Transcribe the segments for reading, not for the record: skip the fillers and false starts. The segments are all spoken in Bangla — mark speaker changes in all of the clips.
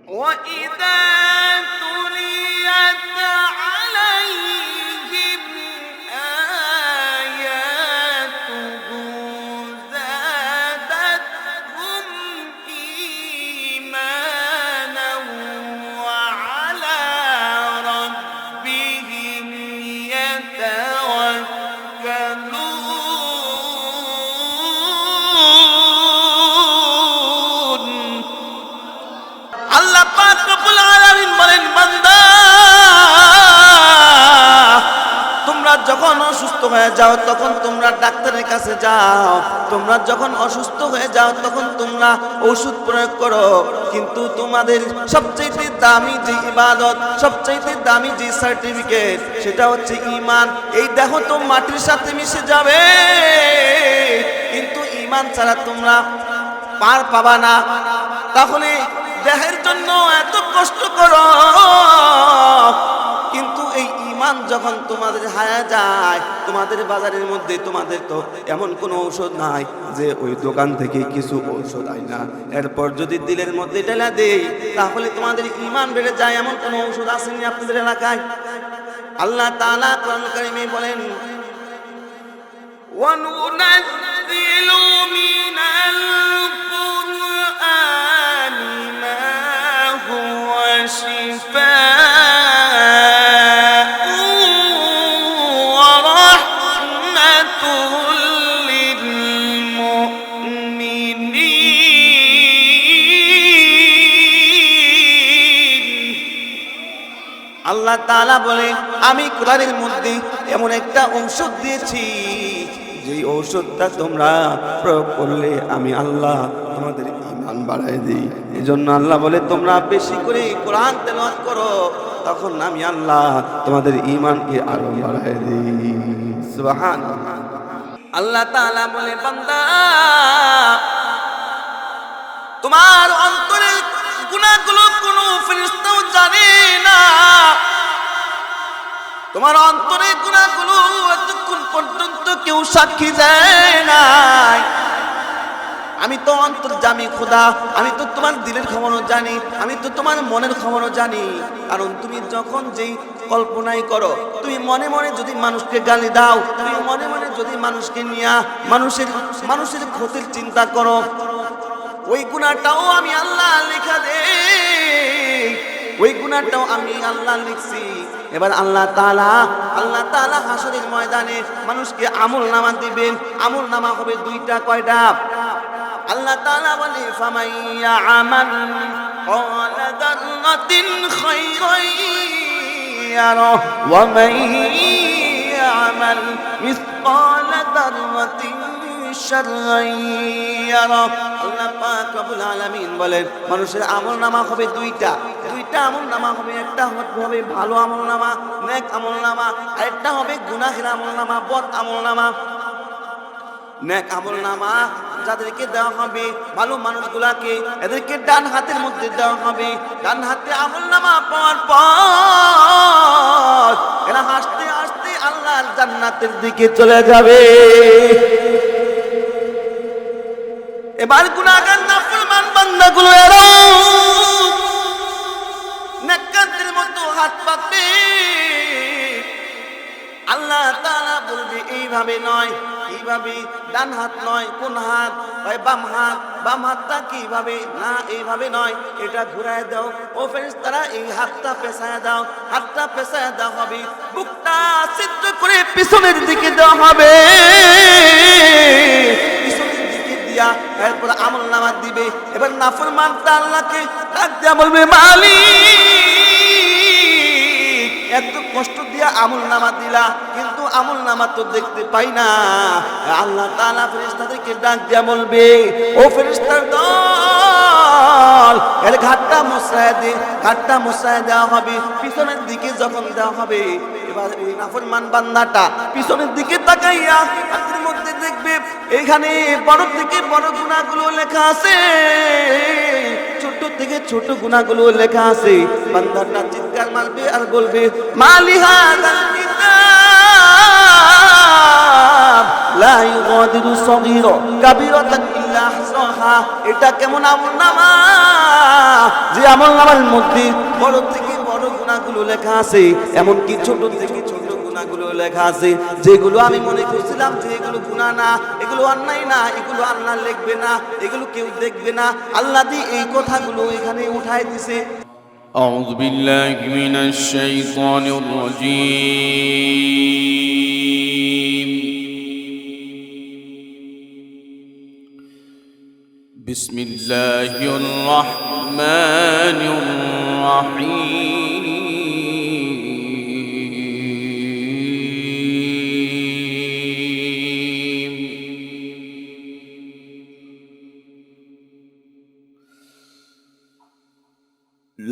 Speaker 1: وإذا تليت عليهم آياته زادتهم إيمانا وعلى ربهم يتوكلون আল্লাহ পাক রব্বুল আলামিন বলেন, বান্দা তোমরা যখন অসুস্থ হয়ে যাও তখন তোমরা ডাক্তারের কাছে যাও, তোমরা যখন অসুস্থ হয়ে যাও তখন তোমরা ওষুধ প্রয়োগ করো, কিন্তু তোমাদের সবচেয়ে দামি যে ইবাদত, সবচেয়ে দামি যে সার্টিফিকেট, সেটা হচ্ছে ঈমান। এই দেহ তো মাটির সাথে মিশে যাবে, কিন্তু ঈমান ছাড়া তোমরা পার পাবা না। তাহলে দেহের জন্য এত কষ্ট করো, কিন্তু এই ঈমান যখন তোমাদের হারা যায়, তোমাদের বাজারের মধ্যে তোমাদের তো এমন কোনো ঔষধ নাই যে ওই দোকান থেকে কিছু ঔষধ আই না, এরপর যদি দিলের মধ্যে ঢেলা দেই তাহলে তোমাদের ঈমান বেড়ে যায়, এমন কোনো ঔষধ আসেনি আপনাদের এলাকায়? আল্লাহ তাআলা কোরআন কারীমে বলেন, ওয়ানুনাজ্জিলু মিনাল কুরআনি মা হুয়া শিফাa'un ওয়া রাহমাতুল লিল মুমিনিন। আল্লাহ তাআলা বলে, আমি কোরআনের মধ্যে এমন একটা ঔষধ দিয়েছি, যেই ঔষধটা তোমরা প্রয়োগ করলে আমি আল্লাহ তোমাদের ঈমান বাড়ায় দিই। এজন্য আল্লাহ বলে, তোমরা বেশি করে কোরআন তেলাওয়াত করো, তখন আমি আল্লাহ তোমাদের ঈমানকে আরো বাড়ায় দিই। সুবহানাল্লাহ। আল্লাহ তাআলা বলে, বান্দা তোমার অন্তরের গুনাহগুলো কোনো ফেরেশতাও জানে না, তোমার অন্তরের গুনাহগুলো এতক্ষণ পর্যন্ত কেউ সাক্ষী দেয় নাই। আমি তো অন্তর্যামী খোদা, আমি তো তোমার দিলের খবরও জানি, আমি তো তোমার মনের খবরও জানি। কারণ তুমি যখন যেই কল্পনাই করো, তুমি মনে মনে যদি মানুষকে গালি দাও, তুমি মনে মনে যদি মানুষকে নিয়ে মানুষের ক্ষতির চিন্তা করো, ওই গুনাহটাও আমি আল্লাহ লেখা দেই, ওই গুনাহটাও আমি আল্লাহ লিখছি। এবার আল্লাহ তাআলা হাসরের ময়দানে মানুষকে আমলনামা দিবেন। আমলনামা হবে দুইটা। কয়টা? আল্লাহ তাআলা বলে, ফামান ইয়া'মাল মিসকালা যাররাতিন খায়রান ইয়ারাহ ওয়া মান ইয়া'মাল মিসকালা যাররাতিন শাররান ইয়ারাহ। আল্লাহ পাক রব্বুল আলামিন বলেন, মানুষের আমলনামা হবে দুইটা আমলনামা হবে। একটা হবে ভালো আমলনামা, নেক আমলনামা, আর একটা হবে গুনাহের আমলনামা, বদ আমলনামা। নেক আমলনামা যাদেরকে দেওয়া হবে, ভালো মানুষগুলাকে, এদেরকে ডান হাতের মধ্যে দেওয়া হবে। ডান হাতে আমলনামা পাওয়ার পর এরা হাসতে হাসতে আল্লাহর জান্নাতের দিকে চলে যাবে। এবার গুনাহগার নাফরমান বান্দাগুলো এরা নেককারদের মতো হাত পাতবে। আল্লাহ তাআলা বলবে, এইভাবে নয়, এইভাবে ডান হাত নয়, কোন হাত? ভাই বাম হাত। বাম হাতটা কিভাবে? না, এইভাবে নয়, এটা ঘুরায় দাও। ও ফেরেশতারা, এই হাতটা পেছায় দাও। হাতটা পেছায় দেওয়া হবে, বুকটা ছিদ্র করে পিছনের দিকে দেওয়া হবে। পিছনের দিকে দিয়া এরপর আমলনামা দিবে। এবার নাফরমানটা আল্লাহকে ডাক দিয়া বলবে, মালিক, এত কষ্ট দিয়া আমলনামা দিলা, কিন্তু আমলনামা তো দেখতে পাই না। আল্লাহ তাআলা ফেরেশতাদেরকে ডাক দিয়া বলবে, ও ফেরেশতার দল, এর ঘাটটা মুছায় দেওয়া হবে। পিছনের দিকে যখন দেওয়া হবে, এবার ওই নাফরমান বান্দাটা পিছনের দিকে তাকাইয়া হাতের মধ্যে দেখবে এইখানে বড় থেকে বড় গুনাহগুলো লেখা আছে, ছোট থেকে ছোট গুনাহগুলো লেখা আছে। বান্দাটা চিৎকার মারবে আর বলবে, মালি হাযাল কিতাব লা ইউগাদিরু সগীরা কাবীরাতান ইল্লা আহসাহা। এটা কেমন আমলনামা যে আমলনামার মধ্যে বড় থেকে বড় গুনাহগুলো লেখা আছে, এমনকি ছোট থেকে ছোট গুনাহগুলো লেখা আছে, যেগুলো আমি মনে করছিলাম যে এগুলো গুনাহ না, এগুলো অন্যায় না, এগুলো আল্লাহ লিখবে না, এগুলো কেউ দেখবে না, আল্লাহ দিয়ে এই কথাগুলো এখানে উঠায় দিছে।
Speaker 2: أعوذ بالله من الشيطان الرجيم. بسم الله الرحمن الرحيم.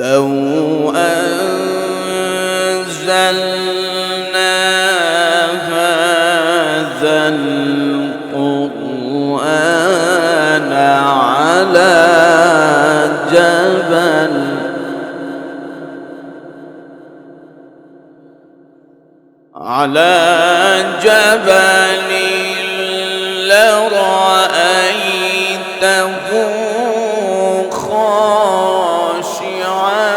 Speaker 2: لو أنزلنا هذا القرآن على جبل لرأيته خاشعا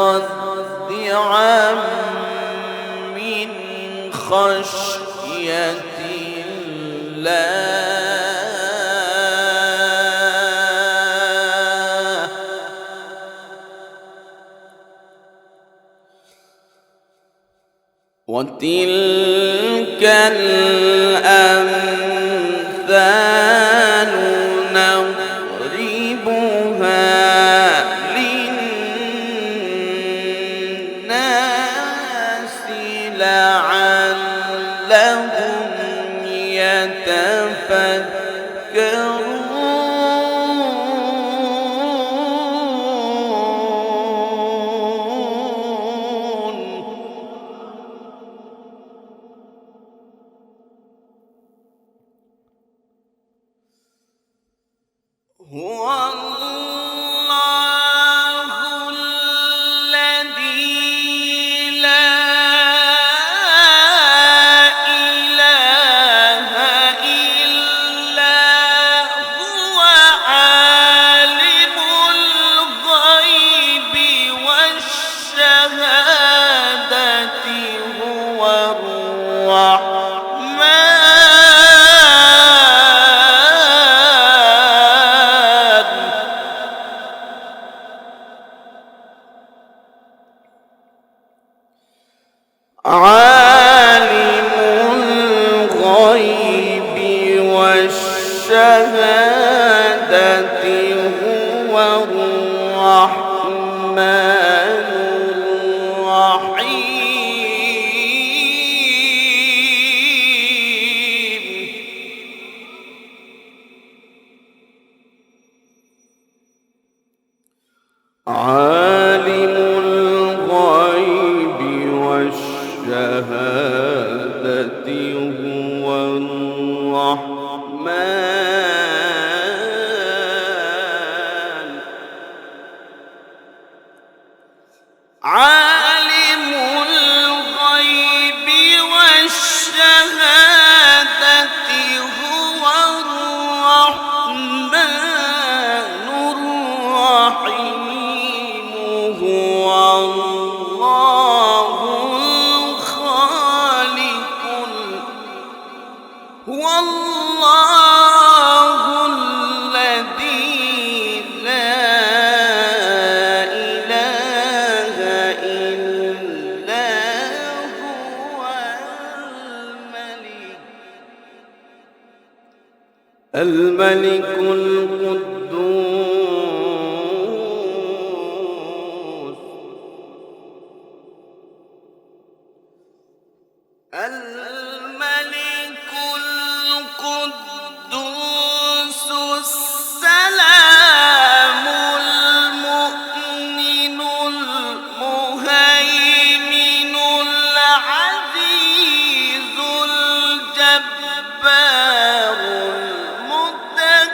Speaker 2: متصدعا من خشية الله. وتلك الأمثال نضربها للناس لعلهم يتفكرون. هو الله الذي لا إله إلا هو عالم الغيب والشهادة هو عالم الغيب والشهادة هو الرحمن الرحيم. عالم الغيب والشهادة هو الرحمن. عالم الغيب والشهادة هو الرحمن الرحيم. هو الله الخالق هو الله الذي لا إله إلا هو الملك القدوس الملك القدوس السلام المؤمن المهيمن العزيز الجبار المتكبر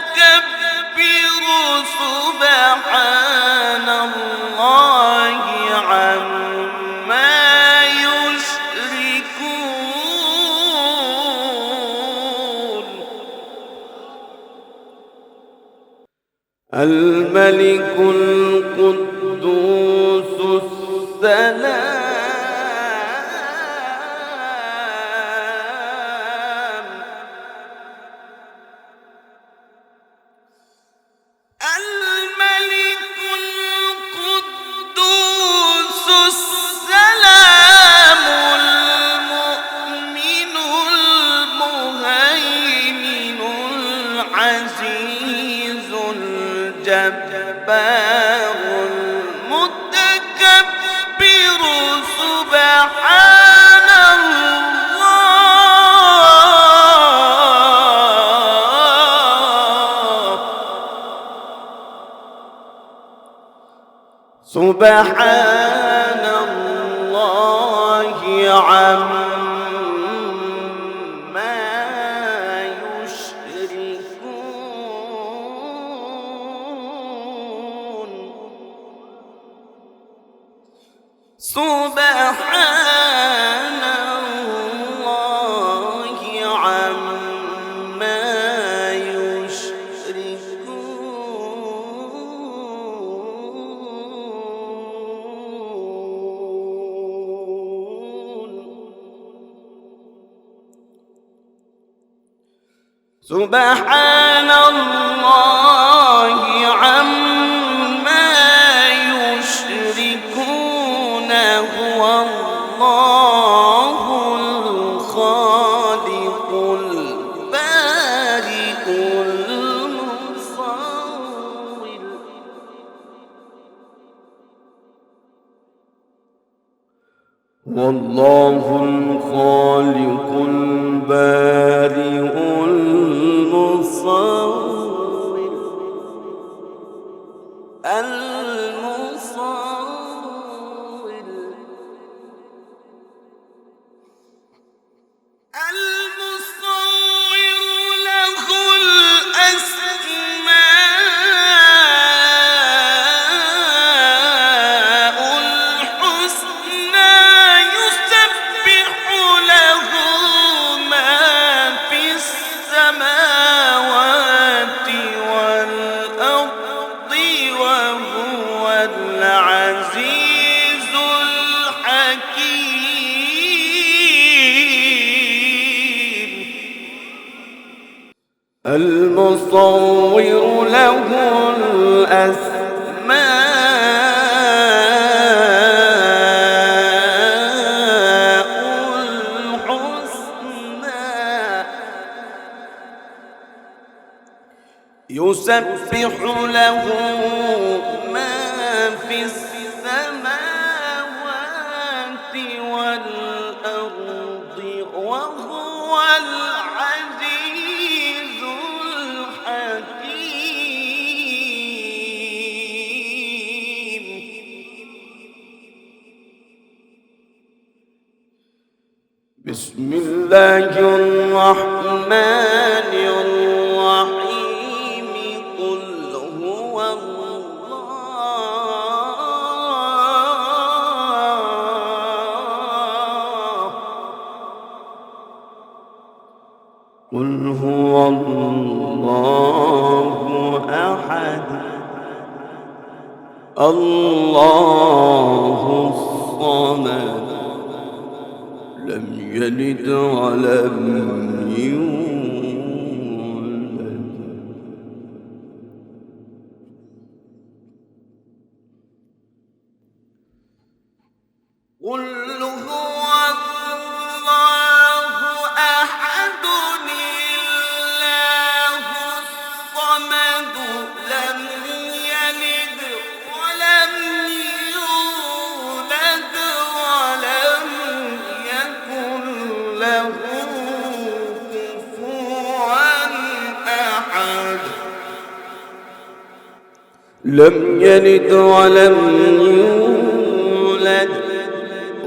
Speaker 2: الملك القدوس السلام الملك القدوس السلام المؤمن المهيمن العزيز الجبار المتكبر سبحان الله سبحان الله عما يشركون سبحان الله عما يشركون سبحان الله عما يشركون هو الله الخالق البارئ المصور والله الخالق البارئ المصور المصور له الأسماء الحسنى يسبح له ما في السماوات والأرض وهو العزيز الحكيم المصور له الأسماء الحسنى يسبح له ما في السماوات والأرض وهو العزيز الحكيم بسم الله الرحمن الرحيم قل هو الله قل هو الله أحد الله الصمد لم يلد ولم يولد قل هو الله أحد الله الصمد لم يلد ولم يولد ولم يكن له كفوا أحد لم يلد ولم يولد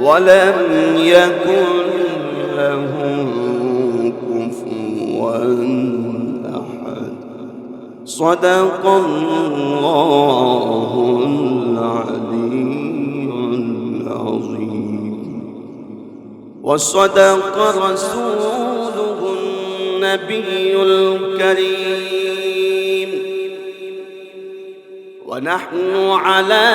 Speaker 2: ولم يكن له كفوا أحد صدق الله العلي العظيم وصدق رسوله النبي الكريم ونحن على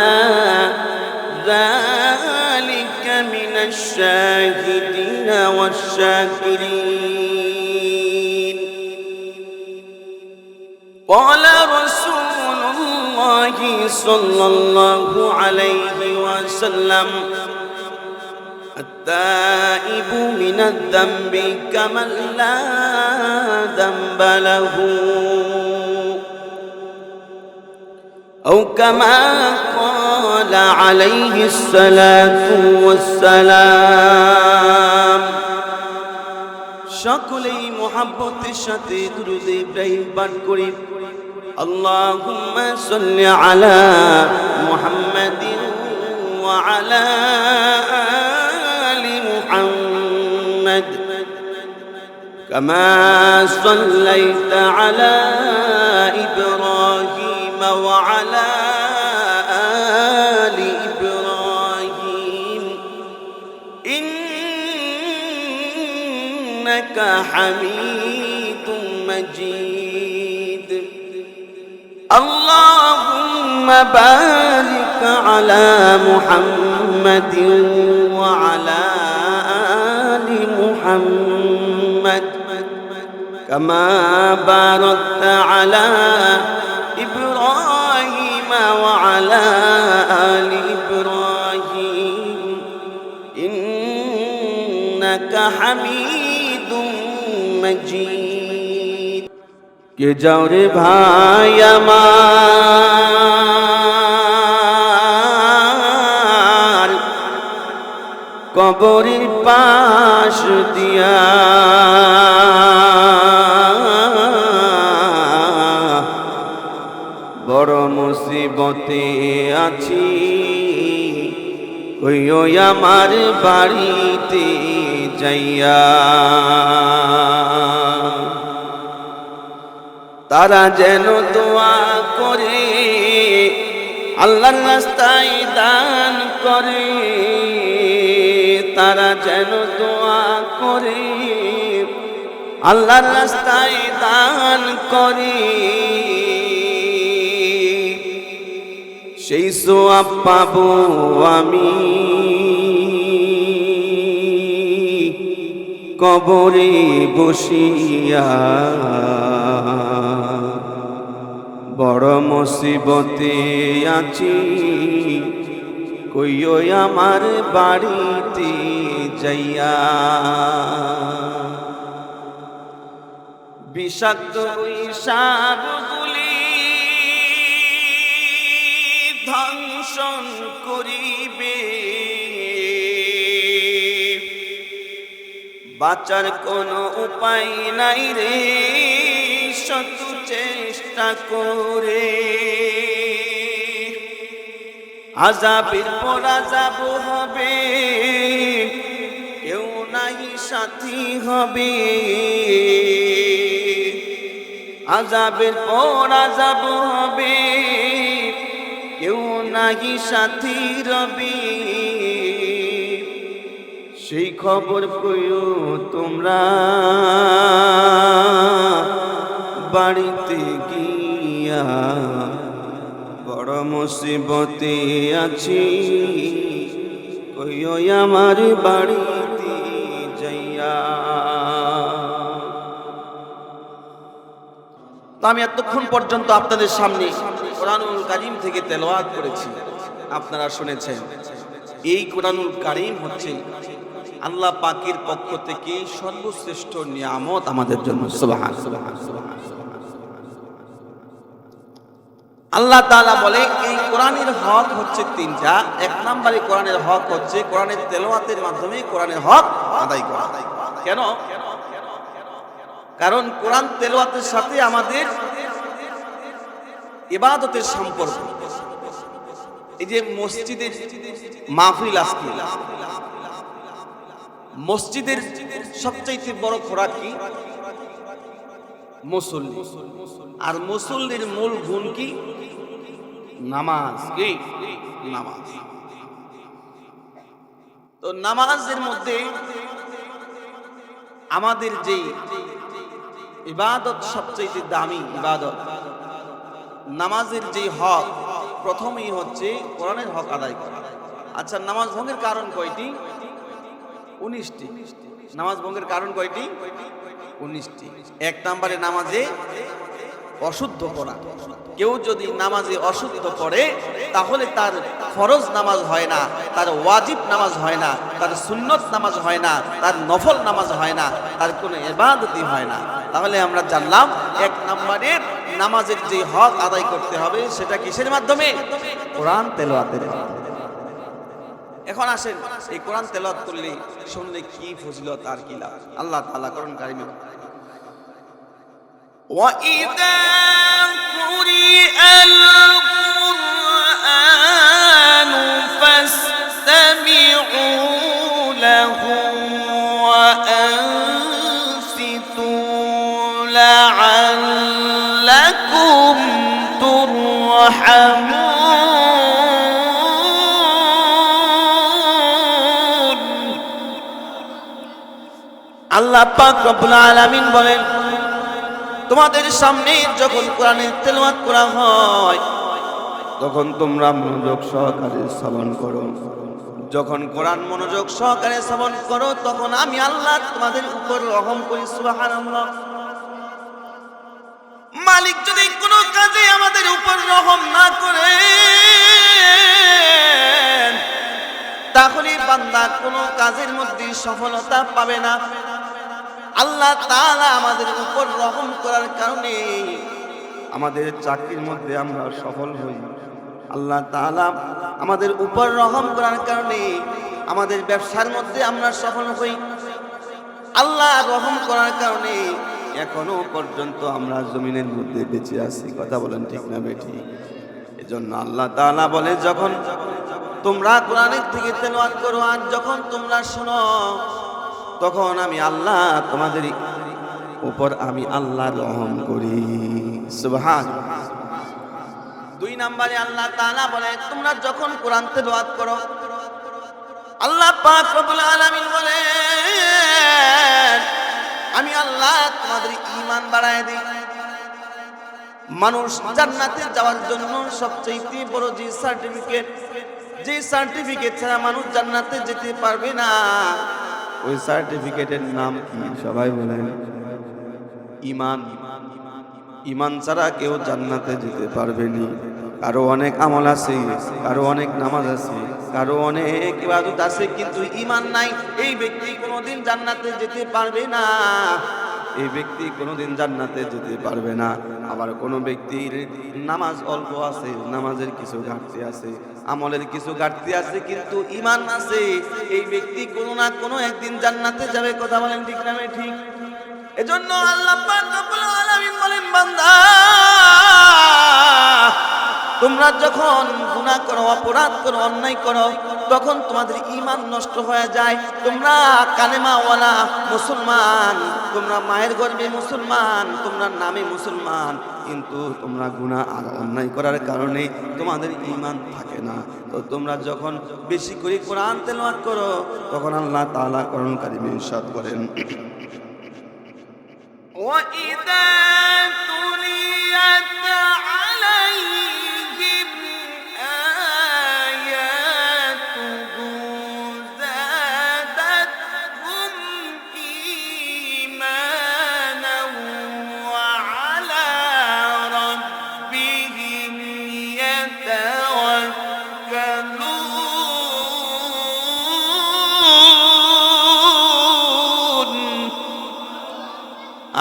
Speaker 2: ذلك من الشاهدين والشاكرين قال رسول الله صلى الله عليه وسلم التائب من الذنب كمن لا ذنب له أو كما قال عليه الصلاة والسلام সকলেই মুহাব্বতের সাথে দুরূদ ইব্রাহিম পাঠ করি আল্লাহুম্মা সাল্লি আলা মুহাম্মাদিন ওয়া আলা আলি মুহাম্মাদ কামা সাল্লাইতা আলা ইব্রাহিম ওয়া আলা আলি ইব্রাহিম إنك حميد مجيد اللهم بارك على محمد وعلى آل محمد كما باركت على إبراهيم وعلى آل إبراهيم إنك حميد مجيد কে যাও রে ভাই আমার কবরের পাশ দিয়া বড় মুসিবতে আছি কইও আমার বাড়িতে যাইয়া তারা যেন দোয়া করে আল্লাহর রাস্তায় দান করে তারা যেন দোয়া করে আল্লাহর রাস্তায় দান করে সেই সওয়াব পাবো আমি কবরে বসিয়া বড় মুসিবতে আছি কইও আমার বাড়িতে যাইয়া বিষাক্ত সাপগুলি ধ্বংসন করিবে বাঁচার কোনো উপায় নাই রে শত চেষ্টা করে আযাবের পর আযাব হবে কেউ নাই সাথী হবে আযাবের পর আযাব হবে কেউ নাই সাথী রবে সেই খবর কইও তোমরা বাড়িতে গিয়া বড় মুসিবতে আছি কইও আমার বাড়িতে যাইয়া
Speaker 1: তো আমি এতক্ষণ পর্যন্ত আপনাদের সামনে কোরআনুল কারীম থেকে তেলাওয়াত করেছি, আপনারা শুনেছেন। এই কোরআনুল কারীম হচ্ছে আল্লাহ পাকের পক্ষ থেকে সর্বশ্রেষ্ঠ নিয়ামত আমাদের জন্য। সুবহানাল্লাহ। আল্লাহ তাআলা বলে এই কোরআনের হক হচ্ছে তিনটা। এক নম্বরে কোরআনের হক হচ্ছে কোরআনের তেলাওয়াতের মাধ্যমে কোরআনের হক আদায় করা। কেন? কারণ কোরআন তেলাওয়াতের সাথে আমাদের ইবাদতের সম্পর্ক। এই যে মসজিদের মাহফিল আজকে, মসজিদের সবচাইতে বড় খোরাক কি? মুসল্লি। আর মুসল্লির মূল গুণ কি? নামাজ। কি? নামাজ। তো নামাজের মধ্যে আমাদের যে ইবাদত সবচাইতে দামি ইবাদত, নামাজের যে হক প্রথমেই হচ্ছে কোরআনের হক আদায় করা। আচ্ছা, নামাজ ভঙ্গের কারণ কয়টি? 19টি। নামাজ ভঙ্গের কারণ কয়টি? 19টি। 1 নম্বরে নামাজে অশুদ্ধ পড়া। কেউ যদি নামাজে অশুদ্ধ পড়ে তাহলে তার ফরজ নামাজ হয় না, তার ওয়াজিব নামাজ হয় না, তার সুন্নত নামাজ হয় না, তার নফল নামাজ হয় না, তার কোনো ইবাদতই হয় না। তাহলে আমরা জানলাম 1 নম্বরের নামাজের যে হক আদায় করতে হবে সেটা কিসের মাধ্যমে? কোরআন তেলাওয়াতের মাধ্যমে। এখন আসেন, এই কোরআন তেলাওয়াত করলে শুনলে কি ফজিলত আর কি লাভ? আল্লাহ তাআলা কোরআন কারিমে
Speaker 2: وَإِذَا قُرِئَ الْقُرْآنُ فَاسْتَمِعُوا لَهُ وَأَنصِتُوا لَعَلَّكُمْ تُرْحَمُونَ।
Speaker 1: আল্লাহ পাক রব্বুল আলামিন বলেন, তোমাদের সামনে যখন কোরআনের তেলাওয়াত করা হয়
Speaker 2: তখন তোমরা মনোযোগ সহকারে শ্রবণ করো।
Speaker 1: যখন কোরআন মনোযোগ সহকারে শ্রবণ করো তখন আমি আল্লাহ তোমাদের উপর রহম করি। সুবহানাল্লাহ। মালিক যদি কোনো কাজে আমাদের উপর রহম না করে তাহলে বান্দা কোনো কাজের মধ্যে সফলতা পাবে না। আল্লাহ তাআলা আমাদের উপর রহম করার কারণে
Speaker 2: আমাদের চাকরির মধ্যে আমরা সফল হই।
Speaker 1: আল্লাহ তাআলা আমাদের উপর রহম করার কারণে আমাদের ব্যবসার মধ্যে আমরা সফল হই। আল্লাহ রহম করার কারণে
Speaker 2: এখনো পর্যন্ত আমরা জমিনের মধ্যে বেঁচে আছি। কথা বলেন ঠিক না বেঠিক? এজন্য আল্লাহ তাআলা বলে, যখন
Speaker 1: তোমরা কোরআনের থেকে তেলাওয়াত করো আর যখন তোমরা শোনো
Speaker 2: তখন আমি আল্লাহ তোমাদের উপর আমি আল্লাহ রহম করি। সুবহানাল্লাহ।
Speaker 1: 2 নম্বরে আল্লাহ তাআলা বলে, তোমরা যখন কোরআন তেলাওয়াত করো আল্লাহ পাক রব্বুল আলামিন বলেন, আমি আল্লাহ তোমাদের ঈমান বাড়ায় দিই। মানুষ জান্নাতে যাওয়ার জন্য সবচেয়ে বড় যে সার্টিফিকেট ছাড়া মানুষ জান্নাতে যেতে পারবে না,
Speaker 2: ওই সার্টিফিকেটের নাম কি সবাই বলেন? ঈমান। ঈমান ছাড়া কেউ জান্নাতে যেতে পারবে না। কারো অনেক আমল আছে, কারো অনেক নামাজ আছে, কারো অনেক
Speaker 1: ইবাদত আছে, কিন্তু ঈমান নাই, এই ব্যক্তি কোনোদিন জান্নাতে যেতে পারবে না।
Speaker 2: এই ব্যক্তি কোনোদিন জান্নাতে যেতে পারবে না। আবার কোনো ব্যক্তির নামাজ অল্প আছে, নামাজের কিছু ঘাটতি আছে,
Speaker 1: আমলের কিছু ঘাটতি আছে, কিন্তু ঈমান আছে, এই ব্যক্তি কোনো না কোনো একদিন জান্নাতে যাবে। কথা বলেন ঠিক না ঠিক? এজন্য আল্লাহ পাক রব্বুল আলামিন বলেন, বান্দা তোমরা যখন গুনাহ করো, অপরাধ করো, অন্যায় করো, তখন তোমাদের ঈমান নষ্ট হয়ে যায়। তোমরা কালেমাওয়ালা মুসলমান, তোমরা মায়ের গর্ভে মুসলমান, তোমরা নামে মুসলমান,
Speaker 2: কিন্তু তোমরা গুনাহ আর অন্যায় করার কারণে তোমাদের ঈমান থাকে না। তো তোমরা যখন বেশি করে কোরআন তেলাওয়াত করো তখন আল্লাহ তাআলা কোরআন কারীমে ইরশাদ করেন,
Speaker 1: وَإِذَا تُلِيَتْ عَلَيْهِمْ آيَاتُهُ زَادَتْهُمْ إِيمَانًا وَعَلَى رَبِّهِمْ يَتَوَكَّلُونَ।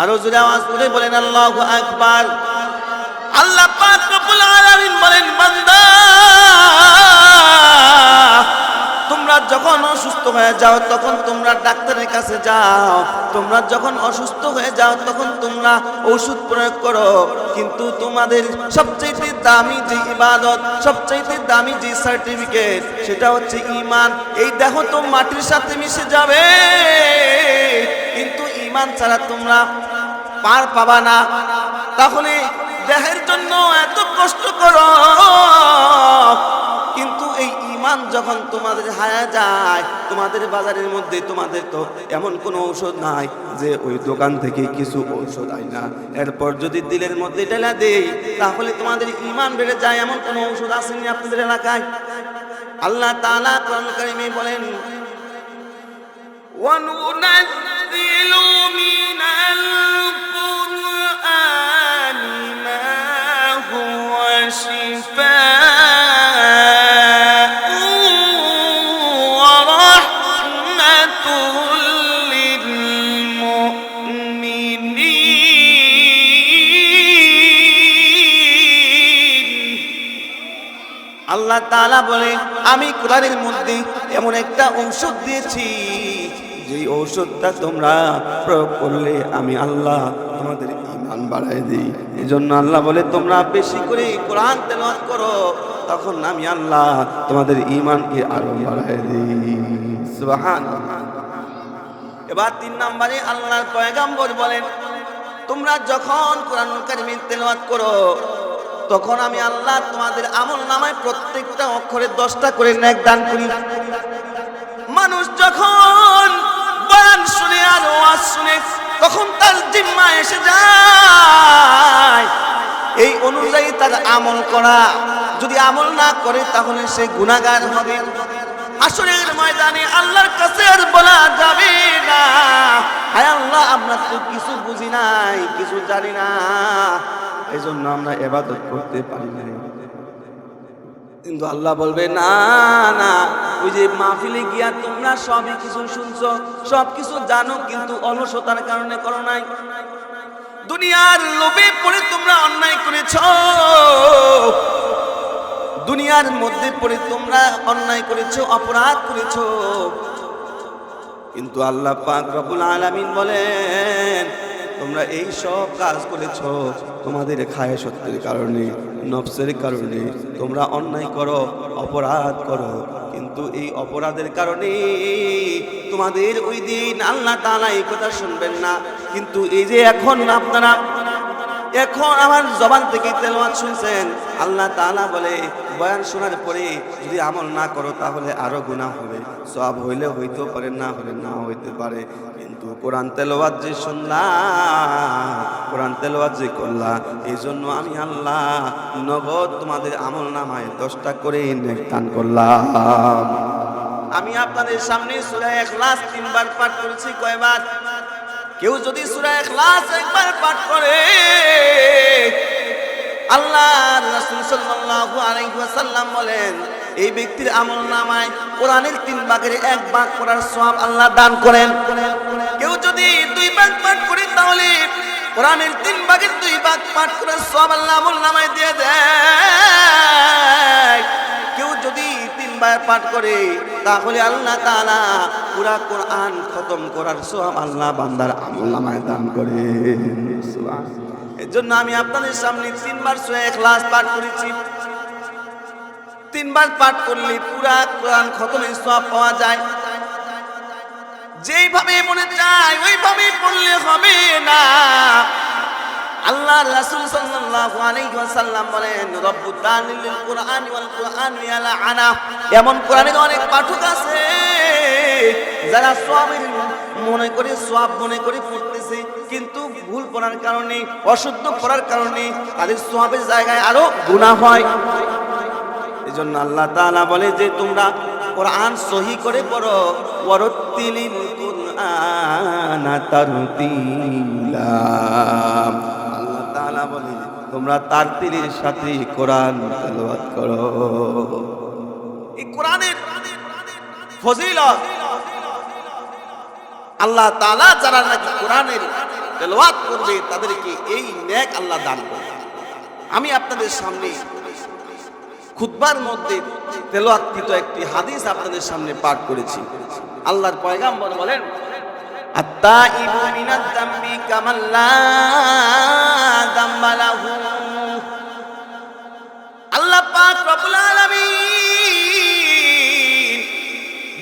Speaker 1: আরো জোরে আওয়াজ করে বলেন আল্লাহু আকবার। আল্লাহ পাক রব্বুল আলামিন বলেন, বান্দা তোমরা যখন অসুস্থ হয়ে যাও তখন তোমরা ডাক্তারের কাছে যাও, তোমরা যখন অসুস্থ হয়ে যাও তখন তোমরা ওষুধ প্রয়োগ করো, কিন্তু তোমাদের সবচেয়ে দামি যে ইবাদত, সবচেয়ে দামি যে সার্টিফিকেট সেটা হচ্ছে ঈমান। এই দেহ তো মাটির সাথে মিশে যাবে, কিন্তু ঈমান ছাড়া তোমরা পার পাবা না। তাহলে দেহের জন্য এত কষ্ট করো, কিন্তু এই ঈমান যখন
Speaker 2: যখন তোমাদের হায়া যায়, তোমাদের বাজারের মধ্যে তোমাদের তো এমন কোনো ঔষধ নাই যে ওই দোকান থেকে কিছু ঔষধ আই না, এরপর যদি দিলের মধ্যে ঢেলা দেই তাহলে তোমাদের ঈমান বেড়ে যায়, এমন কোনো ঔষধ আসেনি আপনাদের এলাকায়? আল্লাহ তাআলা কোরআন কারীমে বলেন,
Speaker 1: وَنُنَزِّلُ مِنَ الْقُرْآنِ مَا هُوَ شِفَاءٌ وَرَحْمَةٌ لِّلْمُؤْمِنِينَ।
Speaker 2: আল্লাহ তাআলা বলে, আমি কোরআনের মধ্যে এমন একটা ঔষধ দিয়েছি, যেই ঔষধটা তোমরা প্রয়োগ করলে আমি আল্লাহ তোমাদের ঈমান বাড়ায় দিই। এজন্য আল্লাহ বলে, তোমরা বেশি করে কোরআন তেলাওয়াত করো, তখন আমি আল্লাহ তোমাদের ঈমানকে আরো বাড়ায় দিই। সুবহানাল্লাহ। এবার 3 নম্বরে আল্লাহর পয়গম্বর বলেন, তোমরা যখন কোরআনুল কারীম তেলাওয়াত করো তখন আমি আল্লাহ তোমাদের আমলনামায় প্রত্যেকটা অক্ষরে 10টা করে নেক দান করি। মানুষ যখন বয়ান শুনে আর ওয়াজ শুনে তখন তার জিম্মায় এসে যায় এই অনুযায়ী তার আমল করা। যদি আমল না করে তাহলে সে গুনাহগার হবে। হাসরের ময়দানে আল্লাহর কাছে আর বলা যাবে না, হায় আল্লাহ আমরা তো কিছু বুঝি নাই, কিছু জানি না, এই জন্য আমরা ইবাদত করতে পারি না। কিন্তু আল্লাহ বলবে, না না, ওই যে মাহফিলে গিয়া তোমরা সবই কিছু শুনছো, সব কিছু জানো, কিন্তু অলসতার কারণে করো নাই। দুনিয়ার লোভে পড়ে তোমরা অন্যায় করেছো, দুনিয়ার মধ্যে পড়ে তোমরা অন্যায় করেছো, অপরাধ করেছো। কিন্তু আল্লাহ পাক রব্বুল আলামিন বলেন, তোমরা এই সব কাজ করেছো তোমাদের খায়েশতের কারণে, নফসের কারণে তোমরা অন্যায় করো, অপরাধ করো। কিন্তু এই অপরাধের কারণে তোমাদের ওই দিন আল্লাহ তাআলা এই কথা শুনবেন না। কিন্তু এই যে এখন আপনারা এখন আমার জবান থেকে তেলাওয়াত শুনছেন, আল্লাহ তাআলা বলে বয়ান শোনার পরে যদি আমল না করো তাহলে আরো গুনাহ হবে। সওয়াব হইলে হইতেও পারে, না হলে না হইতে পারে। কিন্তু কোরআন তেলাওয়াত যে শুনলা, কোরআন তেলাওয়াত যে করলা, এই জন্য আমি আল্লাহ নগদ তোমাদের আমল নামায় 10টা করে নেক দান করলাম। আমি আপনাদের সামনে সূরা ইখলাস 3 বার পাঠ করেছি। কয়বার? কেউ যদি সূরা ইখলাস একবার পাঠ করে, আল্লাহর রাসূল সাল্লাল্লাহু আলাইহি ওয়াসাল্লাম বলেন, এই ব্যক্তির আমলনামায় কোরআনের 3 ভাগের 1 ভাগ পড়ার সওয়াব আল্লাহ দান করেন। কেউ যদি 2 ভাগ পাঠ করে তাহলে কোরআনের 3 ভাগের 2 ভাগ পাঠ করার সওয়াব আল্লাহ আমলনামায় দিয়ে দেয়। কেউ যদি 3 বার পাঠ করে তাহলে আল্লাহ তাআলা পুরা কোরআন খতম করার সওয়াব আল্লাহ বান্দার আমলনামায় দান করেন। সুবহানাল্লাহ। এজন্য আমি আপনাদের সামনে 3 বার সূরা ইখলাস পাঠ করেছি। 3 বার পাঠ করলে পুরা কোরআন খতমের সওয়াব পাওয়া যায়। যেইভাবে মনে চায় ওইভাবে পড়লে হবে না। আল্লাহর রাসূল সাল্লাল্লাহু আলাইহি ওয়াসাল্লাম বলেন, রব্বুত তাআলিল কুরআনি ওয়াল কুরআনু ইয়ালানা। এমন কোরআনের অনেক পাঠক আছে যারা সওয়াবের মনে করে, সওয়াব মনে করে পড়তেছে, কিন্তু ভুল পড়ার কারণে, অশুদ্ধ পড়ার কারণে তাদের সওয়াবের জায়গায় আরো গুনাহ হয়। এজন্য আল্লাহ তাআলা বলে যে তোমরা কোরআন সহি করে পড়ো, ওয়ারাত্তিলিল কুরআনা তারতিলা। আল্লাহ তাআলা বলে তোমরা তারতিলের সাথে কোরআন তেলাওয়াত করো। এই কোরআনের ফজিলত আল্লাহ তাআলা যারা নাকি কোরআনের তেলাওয়াত করবে তাদেরকে এই নেক আল্লাহ দান করবে। আমি আপনাদের সামনে খুতবার মধ্যে তেলাওয়াতকৃত একটি হাদিস আপনাদের সামনে পাঠ করেছি। আল্লাহর পয়গম্বর বলেন, আত-তাইবু মিনাদ যামবি কামান লা যামবা লাহু। আল্লাহ পাক রব্বুল আলামিন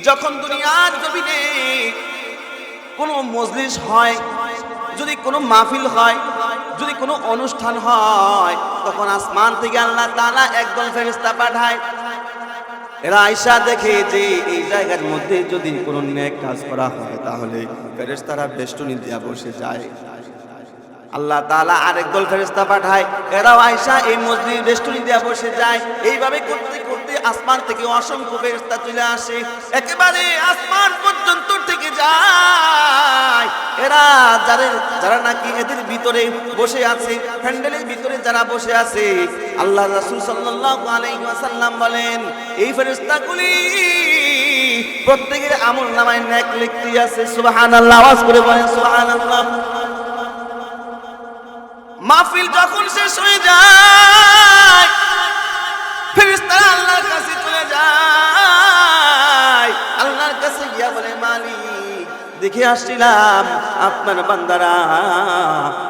Speaker 2: যখন দুনিয়ার জমিনে কোনো মজলিস হয়, যদি কোনো মাহফিল হয়, যদি কোনো অনুষ্ঠান হয়, তখন আসমান থেকে আল্লাহ তাআলা একদল ফেরেশতা পাঠায়। এরা আয়সা দেখে যে এই জায়গার মধ্যে যদি কোনো নেক কাজ করা হয় তাহলে ফেরেশতারা বেষ্টনী দিয়া বসে যায়। আল্লাহ তাআলা আরেক দল ফেরেশতা পাঠায়, এরাও আয়সা এই মসজিদ বেষ্টনী দিয়া বসে যায়। এইভাবে করতে করতে আসমান থেকে অসংখ্য ফেরেশতা চলে আসে, একেবারে আসমান পর্যন্ত থেকে যায়। এরা যারা নাকি এদের ভিতরে বসে আছে, প্যান্ডেলের ভিতরে যারা বসে আছে, আল্লাহ রাসূল সাল্লাল্লাহু আলাইহি ওয়াসাল্লাম বলেন এই ফেরেশতাগুলি প্রত্যেকের আমলনামায় নেক লিখতে আছে। সুবহানাল্লাহ, আওয়াজ করে বলেন সুবহানাল্লাহ। মাহফিল যখন শেষ হয়ে যায়, ফেরেশতারা আল্লাহর কাছে চলে যায়। আল্লাহর কাছে গিয়া বলে, মালিক দেখে আসছিলাম আপনার বান্দারা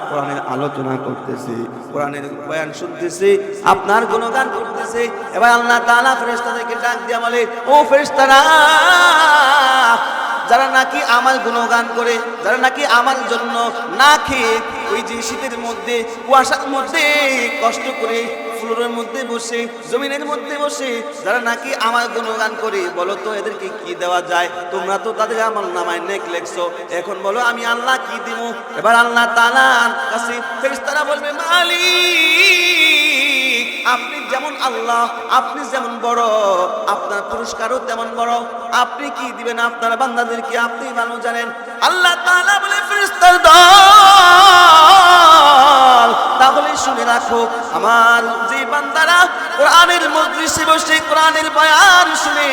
Speaker 2: কোরআনের আলোচনা করতেছে, কোরআনের বয়ান শুনতেছে, আপনার গুণগান করতেছে। এবার আল্লাহ তাআলা ফেরেশতাদেরকে ডাক দিয়া বলে, ও ফেরেশতারা, যারা নাকি আমার গুণগান করে, যারা নাকি আমার জন্য না খেয়ে ওই যে শীতের মধ্যে কুয়াশার মধ্যে কষ্ট করে ফ্লোরের মধ্যে বসে জমিনের মধ্যে বসে যারা নাকি আমার গুণগান করে, বলো তো এদেরকে কি দেওয়া যায়? তোমরা তো তাদের আমল নামায় নেক লেখছো, এখন বলো আমি আল্লাহ কি দিব? এবার আল্লাহ তাআলার কাছে ফেরেশতারা বলবে, মালিক আপনি যেমন আল্লাহ, আপনি যেমন বড়, আপনার পুরস্কারও তেমন বড়, আপনি কি দিবেন আপনার বান্দাদেরকে আপনি ভালো জানেন। আল্লাহ তাআলা বলে, ফেরেশতার দল, তাহলে শুনে রাখো, আমার যে বান্দারা কোরআনের মজলিসে বসে কোরআনের বয়ান শুনে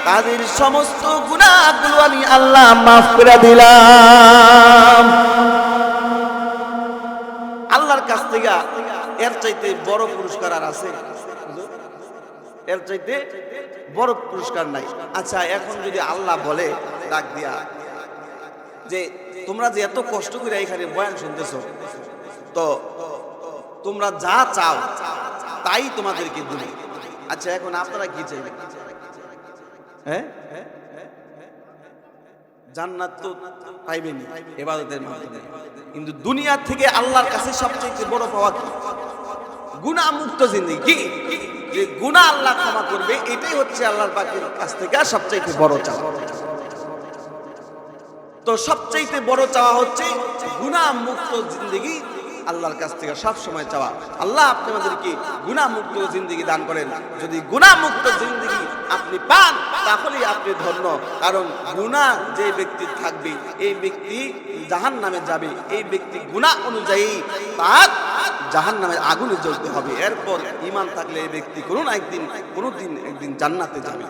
Speaker 2: তাদের সমস্ত গুনাহগুলো আমি আল্লাহ মাফ করে দিলাম। আল্লাহর কাছ থেকে এর চাইতে বড় পুরস্কার আর আছে? এর চাইতে বড় পুরস্কার নাই। আচ্ছা, এখন যদি আল্লাহ বলে ডাক দিয়া যে তোমরা যে এত কষ্ট করে এখানে বয়ান শুনতেছো, তো তোমরা যা চাও তাই তোমাদেরকে দিবে। আচ্ছা, এখন আপনারা কি চাইবেন? হ্যাঁ, জান্নাত তো পাইবেন ইবাদতের মাধ্যমে, কিন্তু দুনিয়া থেকে আল্লাহর কাছে সবচেয়ে বড় পাওয়া কি? গুনাহ মুক্ত জিন্দেগি। যে গুনাহ আল্লাহ ক্ষমা করবে, এটাই হচ্ছে আল্লাহর পাকের কাছ থেকে সবচেয়ে বড় চাওয়া। তো সবচেয়ে বড় চাওয়া হচ্ছে গুনাহ মুক্ত জিন্দেগি আল্লাহর কাছ থেকে সব সময় চাওয়া। আল্লাহ আপনি আমাদেরকে গুনাহ মুক্ত জিন্দেগি দান করেন। যদি গুনাহ মুক্ত জিন্দেগি আপনি পান তাহলে আপনি ধন্য, কারণ গুনাহ যে ব্যক্তি থাকবে এই ব্যক্তি জাহান্নামে যাবে, এই ব্যক্তি গুনাহ অনুযায়ী তার জাহান্নামের আগুনে জ্বলতে হবে। এরপর ঈমান থাকলে এই ব্যক্তি কোনোদিন জান্নাতে যাবে।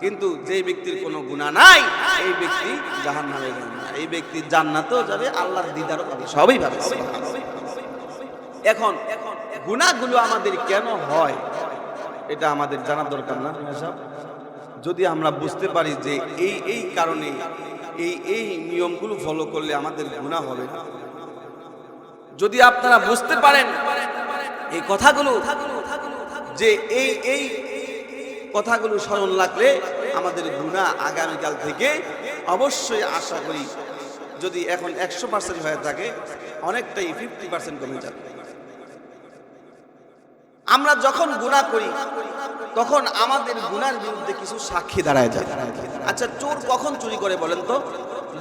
Speaker 2: কিন্তু যে ব্যক্তির কোনো গুনাহ নাই এই ব্যক্তি জাহান্নামে যাবে না, এই ব্যক্তি জান্নাতেও যাবে, আল্লাহর দিদারও পাবে, সবই পাবে। এখন গুনাহগুলো আমাদের কেন হয় এটা আমাদের জানা দরকার না? যদি আমরা বুঝতে পারি যে এই কারণে এই নিয়মগুলো ফলো করলে আমাদের গুনাহ হবে না, যদি আপনারা বুঝতে পারেন এই কথাগুলো, যে এই কথাগুলো স্মরণ রাখলে আমাদের গুনাহ আগামীকাল থেকে অবশ্যই আশা করি যদি এখন 100% হয়ে থাকে অনেকটাই 50% কমে যাবে। আমরা যখন গুনাহ করি তখন আমাদের গুনার বিরুদ্ধে কিছু সাক্ষী দাঁড়ায় যায়। আচ্ছা, চোর কখন চুরি করে বলেন তো?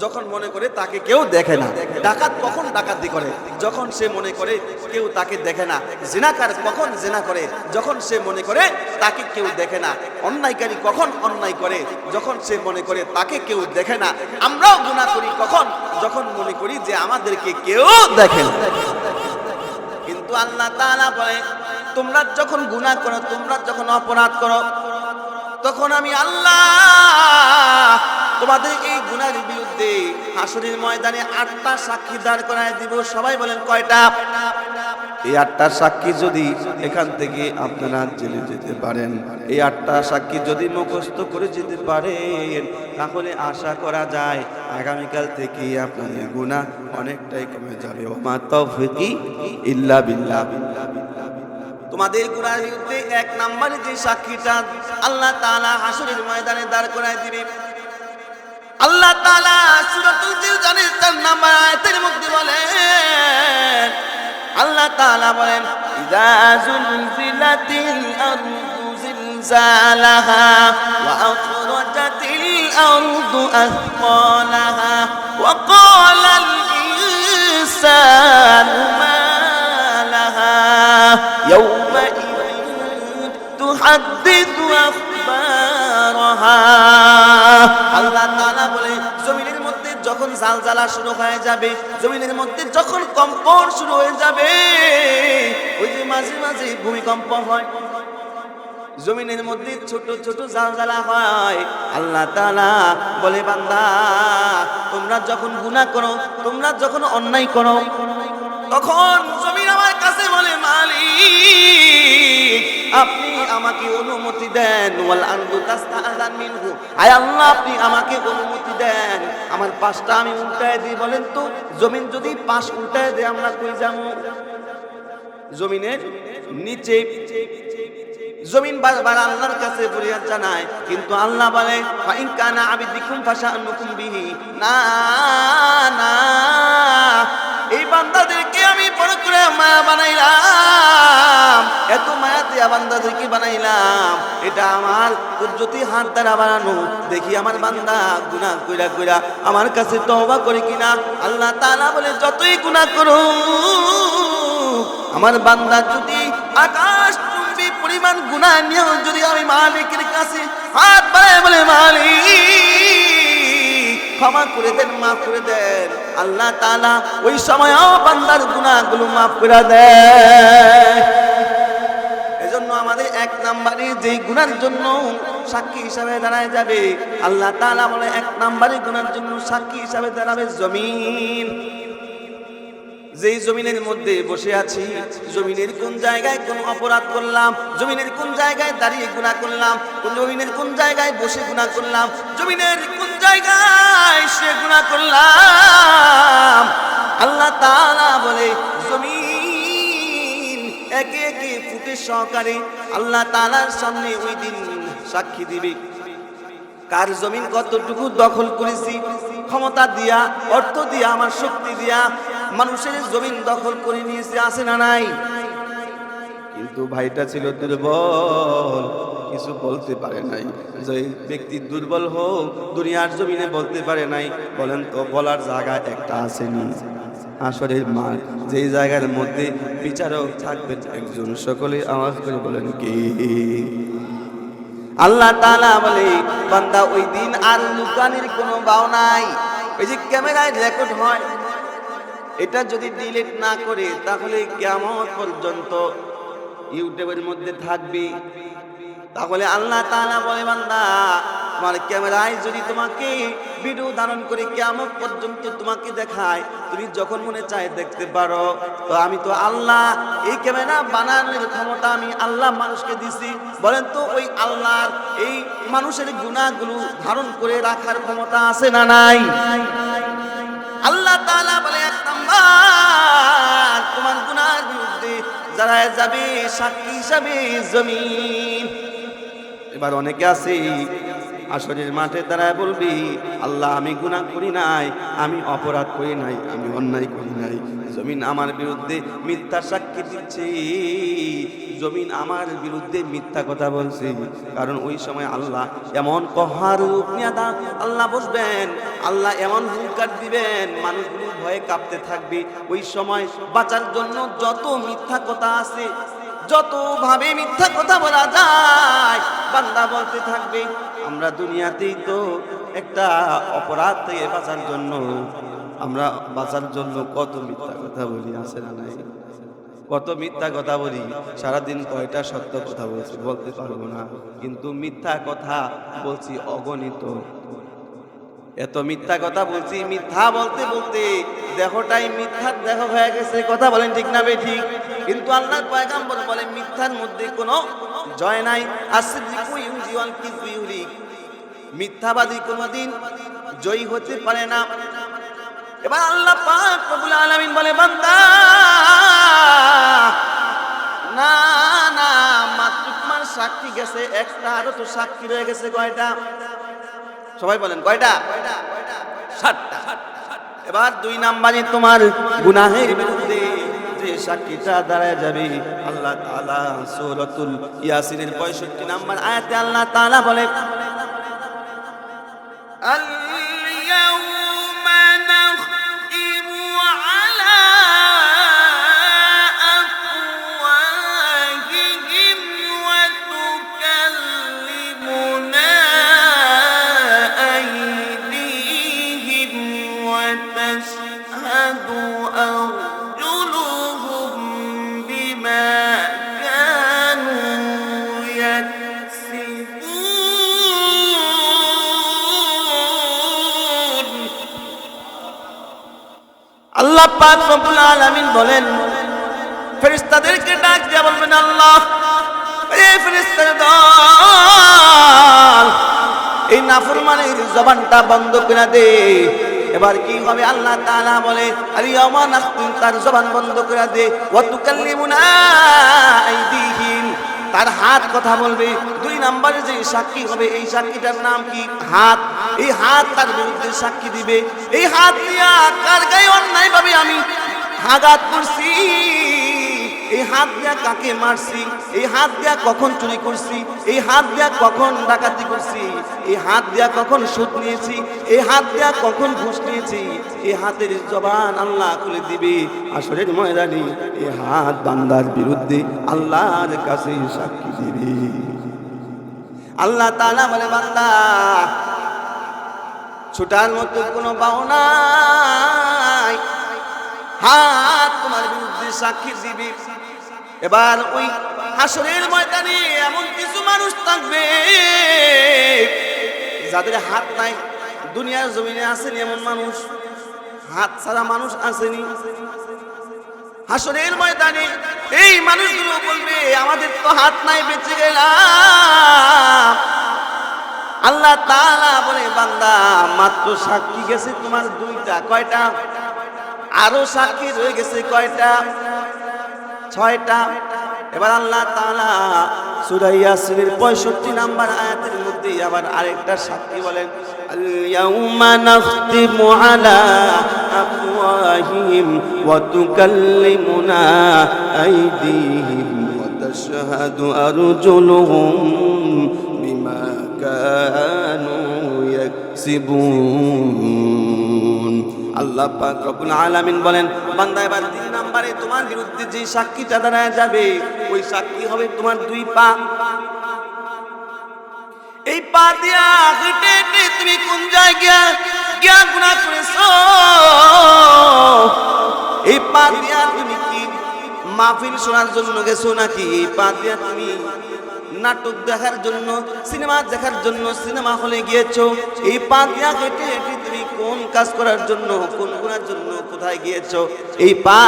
Speaker 2: যখন মনে করে তাকে কেউ দেখে না। ডাকাত কখন ডাকাতি করে? যখন সে মনে করে কেউ তাকে দেখে না। জিনাকার কখন জিনা করে? যখন সে মনে করে তাকে কেউ দেখে না। অন্যায়কারী কখন অন্যায় করে? যখন সে মনে করে তাকে কেউ দেখে না। আমরাও গুনাহ করি কখন? যখন মনে করি যে আমাদেরকে কেউ দেখে না। কিন্তু আল্লাহ তাআলা বলে, তোমরা যখন গুনাহ করো, তোমরা যখন অপরাধ করো, তখন আমি আল্লাহ তোমাদের এই গুনাহের বিরুদ্ধে হাসরের ময়দানে 8টা সাক্ষী দাঁড় করায় দিব। সবাই বলেন কয়টা? এই 8টা সাক্ষী যদি এখান থেকে আপনারা জেনে যেতে পারেন, এই 8টা সাক্ষী যদি মুখস্থ করে যেতে পারেন, তাহলে আশা করা যায় আগামীকাল থেকে আপনাদের গুনাহ অনেকটাই কমে যাবে। ওমা তাওফিকি ইল্লা বিল্লাহ। তোমাদের গুনাহের বিরুদ্ধে 1 নম্বরে যে সাক্ষীটা আল্লাহ তাআলা হাসরের ময়দানে দাঁড় করায় দিবে, আল্লাহ তাআলা সূরাতুল জিলজালের 4 নম্বর আয়াতের মধ্যে বলেন, আল্লাহ তাআলা বলেন, ইযা যুলজিলাতিল আরদু
Speaker 1: زلزالها وأخرجت الأرض أثقالها وقال الإنسان ما لها يومئذ تحدث أخبارها আল্লাহ তাআলা বলে জমিনের মধ্যে যখন জালজালা শুরু হয়ে যাবে, জমিনের মধ্যে যখন কম্পন শুরু হয়ে যাবে, ওই যে মাঝে মাঝে ভূমিকম্প হয়, জমিনের মধ্যে ছোট ছোট জালজালা হয়, আল্লাহ তাআলা বলে বান্দা তোমরা যখন গুনাহ করো, তোমরা যখন অন্যায় করো, তখন জমিন আমার কাছে বলে মালিক আপনি আমাকে অনুমতি দেন, ওয়াল আরদু তাস্তাআযান মিনহু, আয় আল্লাহ আপনি আমাকে অনুমতি দেন আমার পাশটা আমি উল্টায় দিই। বলেন তো জমিন যদি পাশ উল্টায় দেয় আমরা কই যাবো? জমিনের নিচে। জমিন বারবার আল্লাহর কাছে ফরিয়াদ জানায়, কিন্তু আল্লাহ বলে ফাইন কানা আবিদিকুম ফাশানুকুম বিহি, না না এই বান্দাদেরকে আমি বড় করে মায়া বানাইলাম, এত মায়া দিয়া বান্দাদেরকে বানাইলাম, এটা আমার কুদরতি হাত দ্বারা বানানো, দেখি আমার বান্দা গুনাহ কইরা কইরা আমার কাছে তওবা করে কিনা। আল্লাহ তাআলা বলে যতই গুনাহ করো আমার বান্দা যদি আকাশ চুম্বি পরিমাণ গুনাহ নিয়েও যদি আমি মালিকের কাছে হাত বাড়ায় বলে মালিক ক্ষমা করে দেন, মাফ করে দেন, আল্লাহ তাআলা ওই সময়ও বান্দার গুনাহগুলো মাফ করে দেয়। এজন্য আমাদের এক নম্বরে যেই গুনার জন্য সাক্ষী হিসাবে দাঁড়ায় যাবে, আল্লাহ তাআলা বলে এক নম্বরে গুনার জন্য সাক্ষী হিসাবে দাঁড়াবে জমিন। যেই জমিনের মধ্যে বসে আছি, জমিনের কোন জায়গায় কোন অপরাধ করলাম, জমিনের কোন জায়গায় দাঁড়িয়ে গুনাহ করলাম, জমিনের কোন জায়গায় বসে গুনাহ করলাম, জমিনের কোন জায়গায় সে গুনাহ করলাম, আল্লাহ তাআলা বলে জমিন একে একে ফুটে সহকারে আল্লাহ তাআলার সামনে ওই দিন সাক্ষী দিবে কার জমিন কতটুকু দখল করেছি, ক্ষমতা দিয়া, অর্থ দিয়া, আমার শক্তি দিয়া মানুষের জমিন দখল করে নিয়েছে, আছে না নাই? কিন্তু ভাইটা ছিল দুর্বল, কিছু বলতে পারে নাই। যে ব্যক্তি দুর্বল হোক দুনিয়ার জমিনে বলতে পারে নাই, বলেন তো বলার জায়গা একটা আসেনি আসরের মাঠ, যেই জায়গার মধ্যে বিচারক থাকবেন একজন, সকলে আওয়াজ করে বলেন কে? আল্লাহ তাআলা বলে বান্দা ওই দিন আর লুকানির কোনো বাও নাই। এই যে ক্যামেরায় রেকর্ড হয়, এটা যদি ডিলিট না করে তাহলে কিয়ামত পর্যন্ত ইউটিউবের মধ্যে থাকবে। তাহলে আল্লাহ তাআলা বলে বান্দা তোমার ক্যামেরায় যদি তোমাকে ভিডিও ধারণ করে কিয়ামত পর্যন্ত তোমাকে দেখায়, তুমি যখন মনে চায় দেখতে পারো। তো আমি তো আল্লাহ, এই ক্যামেরা বানানোর ক্ষমতা আমি আল্লাহ মানুষকে দিছি। বলেন তো ওই আল্লাহর এই মানুষের গুনাহগুলো ধারণ করে রাখার ক্ষমতা আছে না নাই? আল্লাহ তাআলা বলে এক নাম্বার তোমার গুনাহের বিরুদ্ধে যারা যাবে সাক্ষী হিসাবে জমিন। এবার অনেকে আছে আসরের মাঠে দাঁড়ায় বলবি আল্লাহ আমি গুনাহ করি নাই, আমি অপরাধ করি নাই, আমি অন্যায় করি নাই, জমিন আমার বিরুদ্ধে মিথ্যা সাক্ষী দিচ্ছে, জমিন আমার বিরুদ্ধে মিথ্যা কথা বলছে। কারণ ওই সময় আল্লাহ এমন কহার রূপ নিয়ে আল্লাহ বসবেন, আল্লাহ এমন হুঙ্কার দিবেন, মানুষগুলো ভয়ে কাঁপতে থাকবে। ওই সময় বাঁচার জন্য যত মিথ্যা কথা আছে, যত ভাবে মিথ্যা কথা বলা যায়, বান্দা বলতে থাকবে। আমরা দুনিয়াতেই তো একটা অপরাধ থেকে বাঁচার জন্য, আমরা বাঁচার জন্য কত মিথ্যা কথা বলি, আছে না নাই? কত মিথ্যা কথা বলি, সারাদিন কয়টা সত্য কথা বলছি বলতে পারবো না, কিন্তু মিথ্যা কথা বলছি অগণিত। এত মিথ্যা কথা বলছি, মিথ্যা বলতে বলতে দেহটাই মিথ্যার দেহ হয়ে গেছে। কথা বলেন ঠিক না বে ঠিক? কিন্তু আল্লাহর পয়গম্বর বলে মিথ্যার মধ্যে কোনো জয় নাই। আসিদিকু ইউজিওয়াল কিযবু ইউরিক, মিথ্যাবাদী কোনোদিন জয়ী হতে পারে না। এবার আল্লাহ পাক রব্বুল আলামিন বলে বান্দা না না, মাত্র তোমার সাক্ষী গেছে একটা, আরো তো সাক্ষী রয়ে গেছে কয়টা? সবাই বলেন কয়টা? 7টা। এবার 2 নাম্বারে তোমার গুনাহের বিরুদ্ধে
Speaker 2: যে সাক্ষীটা দাঁড়ায় যাবে, আল্লাহ তাআলা সূরাতুল ইয়াসিনের 65 নম্বর আয়াতে আল্লাহ তাআলা বলে,
Speaker 1: اليوم نختم على أفواههم وتكلمنا أيديهم وتشهد أرجلهم بما كانوا يكسبون আল্লাহ পাক রব্বুল আলামিন বলেন, ফেরেশতাদেরকে ডাক দিয়ে বলবেন, আল্লাহ এই ফেরেশতার দল এই নাফরমানের জবানটা বন্ধ করে দে। এবার কি হবে? আল্লাহ তাআলা বলে, আলিয়ামা নাখতিম, তার জবান বন্ধ করে দে। ওয়া তুকাল্লিমুনা আইদিহিম, তার হাত কথা বলবে। 2 নম্বরে যে সাক্ষী হবে, এই সাক্ষীটার নাম কি? হাত। এই হাত তার বিরুদ্ধে সাক্ষী দিবে। এই হাত দিয়া কার গায়ে অন্যায় ভাবে আমি আঘাত করছি, এই হাত দিয়া কাকে মারছি, এই হাত দিয়া কখন চুরি করছি, এই হাত দিয়া কখন ডাকাতি করছি, এই হাত দিয়া কখন সুদ নিয়েছি, এই হাত দিয়া কখন ঘুষ নিয়েছি, এই হাতের জবান আল্লাহ খুলে দিবে আসরের ময়দানে। এই হাত বান্দার বিরুদ্ধে আল্লাহর কাছে সাক্ষী দিবে। আল্লাহ তাআলা বলে, বান্দা ছুটার মতো কোনো বাও নাই, হাত তোমার বিরুদ্ধে সাক্ষী দিবে। এবার ওই হাসরের ময়দানে এমন কিছু মানুষ থাকবে যাদের হাত নাই। দুনিয়ার জমিনে আসেনি এমন মানুষ, হাত ছাড়া মানুষ আসেনি। হাসরের ময়দানে এই মানুষগুলো বলবে, আমাদের তো হাত নাই, বেঁচে গেলাম। আল্লাহ তাআলা বলে, বান্দা মাত্র সাক্ষী গেছে তোমার 2টা, কয়টা? আরো সাক্ষী রয়ে গেছে কয়টা? 6টা। এবার আল্লাহ তাআলা সূরা ইয়াসিনের 65 নম্বর আয়াতের মধ্যে আবার আরেকটা সাক্ষী বলেন, আল-ইয়াউমা নাখতিমু আলা আফওয়াহিহিম ওয়া তুকাল্লিমুনা আইদিহিম ওয়া তাশহাদু আরজুলুহুম বিমা কানু ইয়াকসিবুন। আল্লাহ পাক রব্বুল আলামিন বলেন, বান্দা এবার 3 নম্বরে তোমার বিরুদ্ধে যে সাক্ষীটা দাঁড়ায় যাবে, ওই সাক্ষী হবে তোমার 2 পা। এই পা দিয়া হেঁটে হেঁটে তুমি কোন জায়গায় গিয়া গুনাহ করেছো? এই পা দিয়া তুমি কি মাহফিল শোনার জন্য গেছো নাকি? এই পা দিয়া তুমি নাটক দেখার জন্য, সিনেমা দেখার জন্য সিনেমা হলে গিয়েছো? এই পা দিয়া হেঁটে হেঁটে তুমি কোন কাজ করার জন্য, কোন গুনার জন্য কোথায় গিয়েছো? এই পা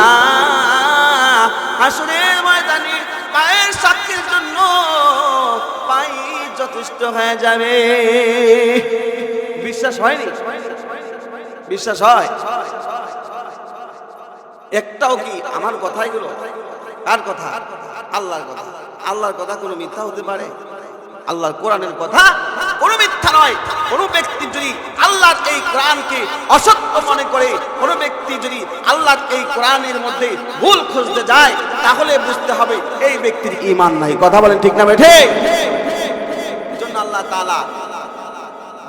Speaker 1: হাসরের ময়দানে পায়ের সাক্ষীর জন্য পাই যথেষ্ট হয়ে যাবে। বিশ্বাস হয়নি? বিশ্বাস হয়? একটাও কি আমার কথাই গুলো? কার কথা? আল্লাহর কথা। আল্লাহর কথা কোনো মিথ্যা হতে পারে? আল্লাহর কোরআনের কথা কোনো মিথ্যা নয়। কোন ব্যক্তি যদি আল্লাহর এই কোরআনকে অসত্য মনে করে, কোন ব্যক্তি যদি আল্লাহর এই কোরআনের মধ্যে ভুল খুঁজতে যায়, তাহলে বুঝতে হবে এই ব্যক্তির ঈমান নাই। কথা বলেন ঠিক না ঠিক? এজন্য আল্লাহ তাআলা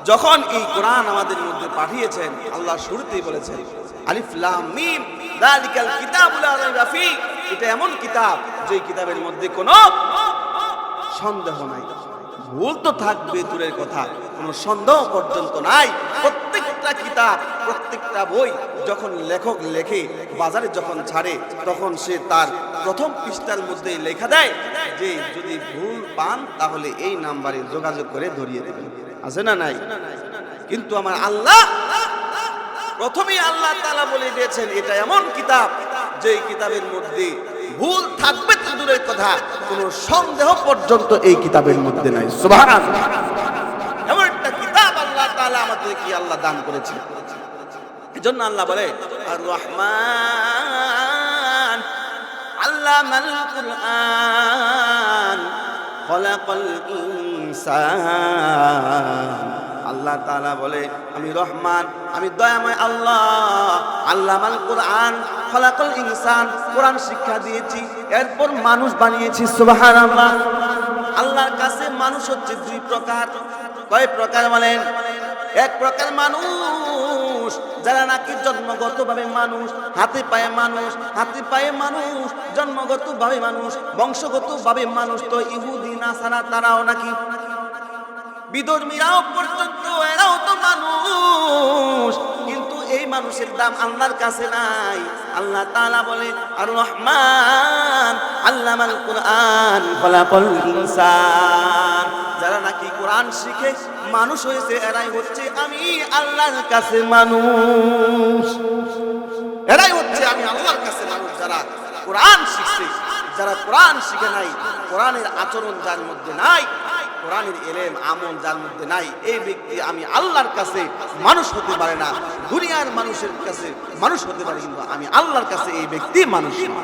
Speaker 1: যখন এই কোরআন আমাদের মধ্যে পাঠিয়েছেন, আল্লাহ শুরুতেই বলেছেন, আলিফ লাম মিম যালিকাল কিতাবুল লা রাইবা ফি, এটা এমন কিতাব যে কিতাবের মধ্যে কোনো সন্দেহ নাই। ভুল তো থাকবে দূরের কথা, কোনো সন্দেহ পর্যন্ত নাই। প্রত্যেকটা কিতাব, প্রত্যেকটা বই যখন লেখক লেখে, বাজারে যখন ছাড়ে, তখন সে তার প্রথম পৃষ্ঠার মধ্যে লেখা দেয় যে যদি ভুল পান তাহলে এই নাম্বারে যোগাযোগ করে ধরিয়ে দেবেন। আছে না নাই? কিন্তু আমার আল্লাহ প্রথমেই আল্লাহ তাআলা বলে দিয়েছেন, এটা এমন কিতাব যে কিতাবের মধ্যে ভুল থাকবে তো দূরের কথা, কোনো সন্দেহ পর্যন্ত এই কিতাবের মধ্যে নাই। সুবহানাল্লাহ। এমন একটা কিতাব আল্লাহ তাআলা আমাদেরকে আল্লাহ দান করেছেন। এজন্য আল্লাহ বলে, আর রহমান আল্লামাল কুরআন খলাকাল ইনসান।
Speaker 2: আল্লাহ তাআলা বলে আমি রহমান, আমি দয়াময় আল্লাহ। আল্লামাল কোরআন খলাকাল ইনসান, কোরআন শিক্ষা দিয়েছি, এরপর মানুষ বানিয়েছি। সুবহানাল্লাহ। আল্লাহর কাছে মানুষ হচ্ছে দুই প্রকার। কয় প্রকার বলেন? এক প্রকার মানুষ যারা নাকি জন্মগতভাবে মানুষ, হাতে পায়ে মানুষ, হাতে পায়ে মানুষ, জন্মগতভাবে মানুষ, বংশগতভাবে মানুষ। তো ইহুদি নাসারা তারাও নাকি, বিধর্মীরাও পর্যন্ত এরাও তো মানুষ, কিন্তু এই মানুষের দাম আল্লাহর কাছে নাই। আল্লাহ তাআলা বলে আর রহমান আল্লামাল কোরআন খলাকাল ইনসান, যারা নাকি কোরআন শিখে মানুষ হয়েছে এরাই হচ্ছে আমি আল্লাহর কাছে মানুষ। এরাই হচ্ছে আমি আল্লাহর কাছে মানুষ, যারা কোরআন শিখছে। যারা কোরআন শিখে নাই, কোরআনের আচরণ যার মধ্যে নাই, কোরআনের ইলম আমল যার মধ্যে নাই, এই ব্যক্তি আমি আল্লাহর কাছে মানুষ হতে পারে না। দুনিয়ার মানুষের কাছে মানুষ হতে পারে, কিন্তু আমি আল্লাহর কাছে এই ব্যক্তি মানুষ না।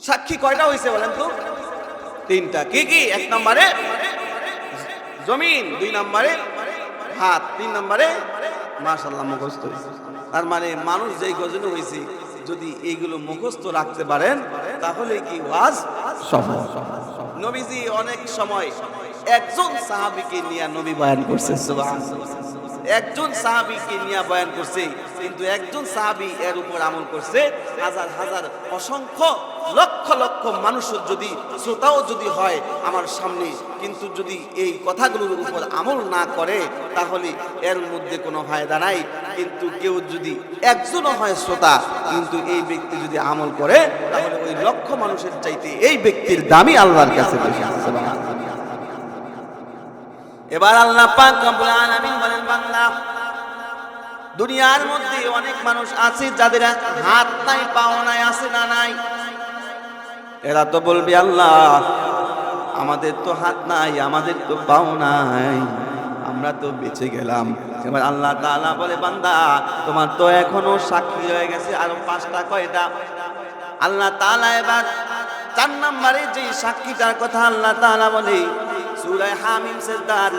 Speaker 2: সাক্ষী কয়টা হয়েছে বলেন তো? তিনটা। কি কি? এক নম্বরে জমিন, দুই নম্বরে হাত, তিন নম্বরে মাশাআল্লাহ মুখস্থ হয়েছে। তার মানে মানুষ যেই গজনে হয়েছে, যদি এইগুলো মুখস্থ রাখতে পারেন তাহলে কি ওয়াজ সফল। নবীজি অনেক সময় একজন সাহাবীকে নিয়ে নবী বয়ান করছে। সুবহানাল্লাহ। একজন সাহাবীকে নিয়ে বয়ান করছে, কিন্তু একজন সাহাবী এর উপর আমল করছে। হাজার হাজার অসংখ্য লক্ষ লক্ষ মানুষ যদি শ্রোতাও যদি হয় আমার সামনে, কিন্তু যদি এই কথাগুলোর উপর আমল না করে তাহলে এর মধ্যে কোনো ফায়দা নাই। কিন্তু কেউ যদি একজনও হয় শ্রোতা, কিন্তু এই ব্যক্তি যদি আমল করে তাহলে ওই লক্ষ মানুষের চাইতে এই ব্যক্তির দামই আল্লাহর কাছে বেশি। এবার আল্লাহ পাক রব্বুল আলামিন বলেন বান্দা, দুনিয়ার মধ্যে অনেক মানুষ আছে যাদের হাত নাই, পাও নাই, আছে না নাই? এরা তো বলবে আল্লাহ আমাদের তো হাত নাই, আমাদের তো পাও নাই, আমরা তো বেঁচে গেলাম। এবার আল্লাহ তাআলা বলে বান্দা তোমার তো এখনো সাক্ষী হয়ে গেছে আরো 5টা। কয়টা? আল্লাহ তাআলা এবার 4 নম্বরে যে সাক্ষীটার কথা আল্লাহ তাআলা বলে সূরা হামিম সেজদার,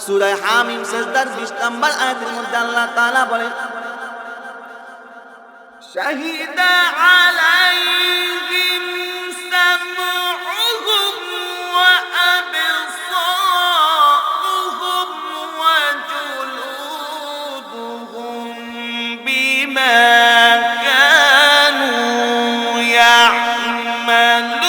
Speaker 2: সূরা হামিম সেজদার 20 নম্বর আয়াতের মধ্যে আল্লাহ তাআলা বলে শাহিদা আলাইহিম সামউহুম ওয়া আবসারুহুম ওয়া জুলুদুহুম বিমা কানু ইয়ামালুন।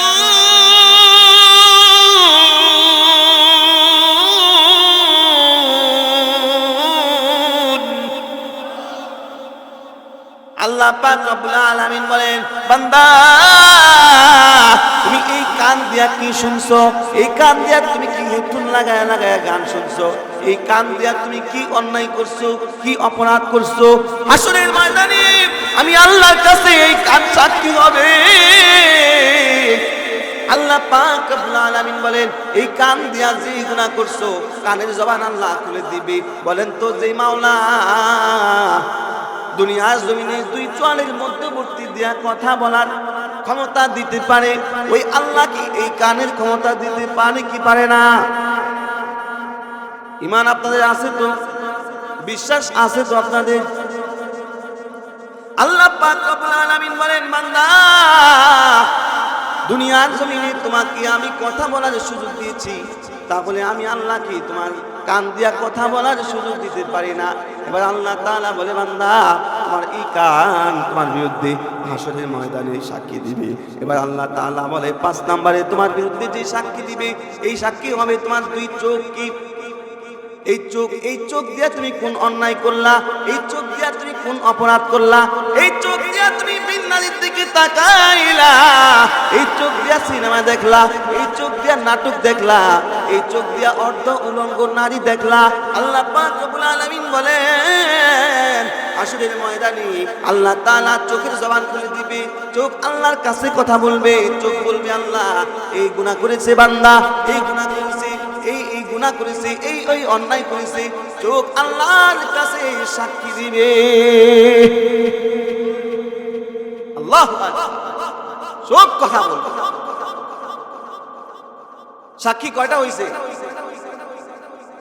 Speaker 2: আল্লাহ পাক রব্বুল আলামিন বলেন বান্দা তুমি এই কান দিয়া কি শুনছো? এই কান দিয়া তুমি কি হেডফোন লাগায়া লাগায়া গান শুনছো? এই কান দিয়া তুমি কি অন্যায় করছো, কি অপরাধ করছো? হাসরের ময়দানে আমি আল্লাহর কাছে এই কান সাক্ষী হবে। আল্লাহ পাক রব্বুল আলামিন বলেন এই কান দিয়া যে গুনাহ করছো কানের জবান আল্লাহ খুলে দিবে। বলেন তো যে মাওলা দুনিয়ার জমিনে দুই চোয়ালের মধ্যবর্তী দিয়া কথা বলার ক্ষমতা দিতে পারে, ওই আল্লাহ কি এই কানের ক্ষমতা দিতে পারে কি পারে না? ঈমান আপনাদের আছে তো? বিশ্বাস আছে তো আপনাদের? আল্লাহ পাক রব্বুল আলামিন বলেন বান্দা দুনিয়ার জমিনে তোমাকে আমি কথা বলার সুযোগ দিয়েছি, তাহলে আমি আল্লাহ কি তোমার কান দিয়া কথা বলার সুযোগ দিতে পারি না? এবার আল্লাহ তাআলা বলে বান্দা তোমার এই কান তোমার বিরুদ্ধে হাসরের ময়দানে সাক্ষী দিবে। এবার আল্লাহ তাআলা বলে 5 নম্বরে তোমার বিরুদ্ধে যে সাক্ষী দিবে এই সাক্ষী হবে তোমার দুই চোখ। কি? এই চোখ দিয়া তুমি কোন অন্যায় করলা, এই চোখ দিয়া তুমি কোন অপরাধ করলা, এই চোখ দিয়া তুমি বিন্নারির দিকে তাকাইলা, এই চোখ দিয়া সিনেমা দেখলা, এই চোখ দিয়া নাটক দেখলা, এই চোখ দিয়া অর্ধ উলঙ্গ নারী দেখলা। আল্লাহ পাক রব্বুল আলামিন বলেন হাসরের ময়দানে আল্লাহ তাআলা চোখের জবান খুলে দিবে, চোখ আল্লাহর কাছে কথা বলবে, চোখ বলবে আল্লাহ এই গুনাহ করেছে বান্দা, এই গুনাহ করেছে, এই গুনাহ করেছে, এই অন্যায় করেছে। চোখ আল্লাহর কাছে সাক্ষী দিবে। আল্লাহু আকবার। চোখ কথা বলবে। সাক্ষী কয়টা হইছে?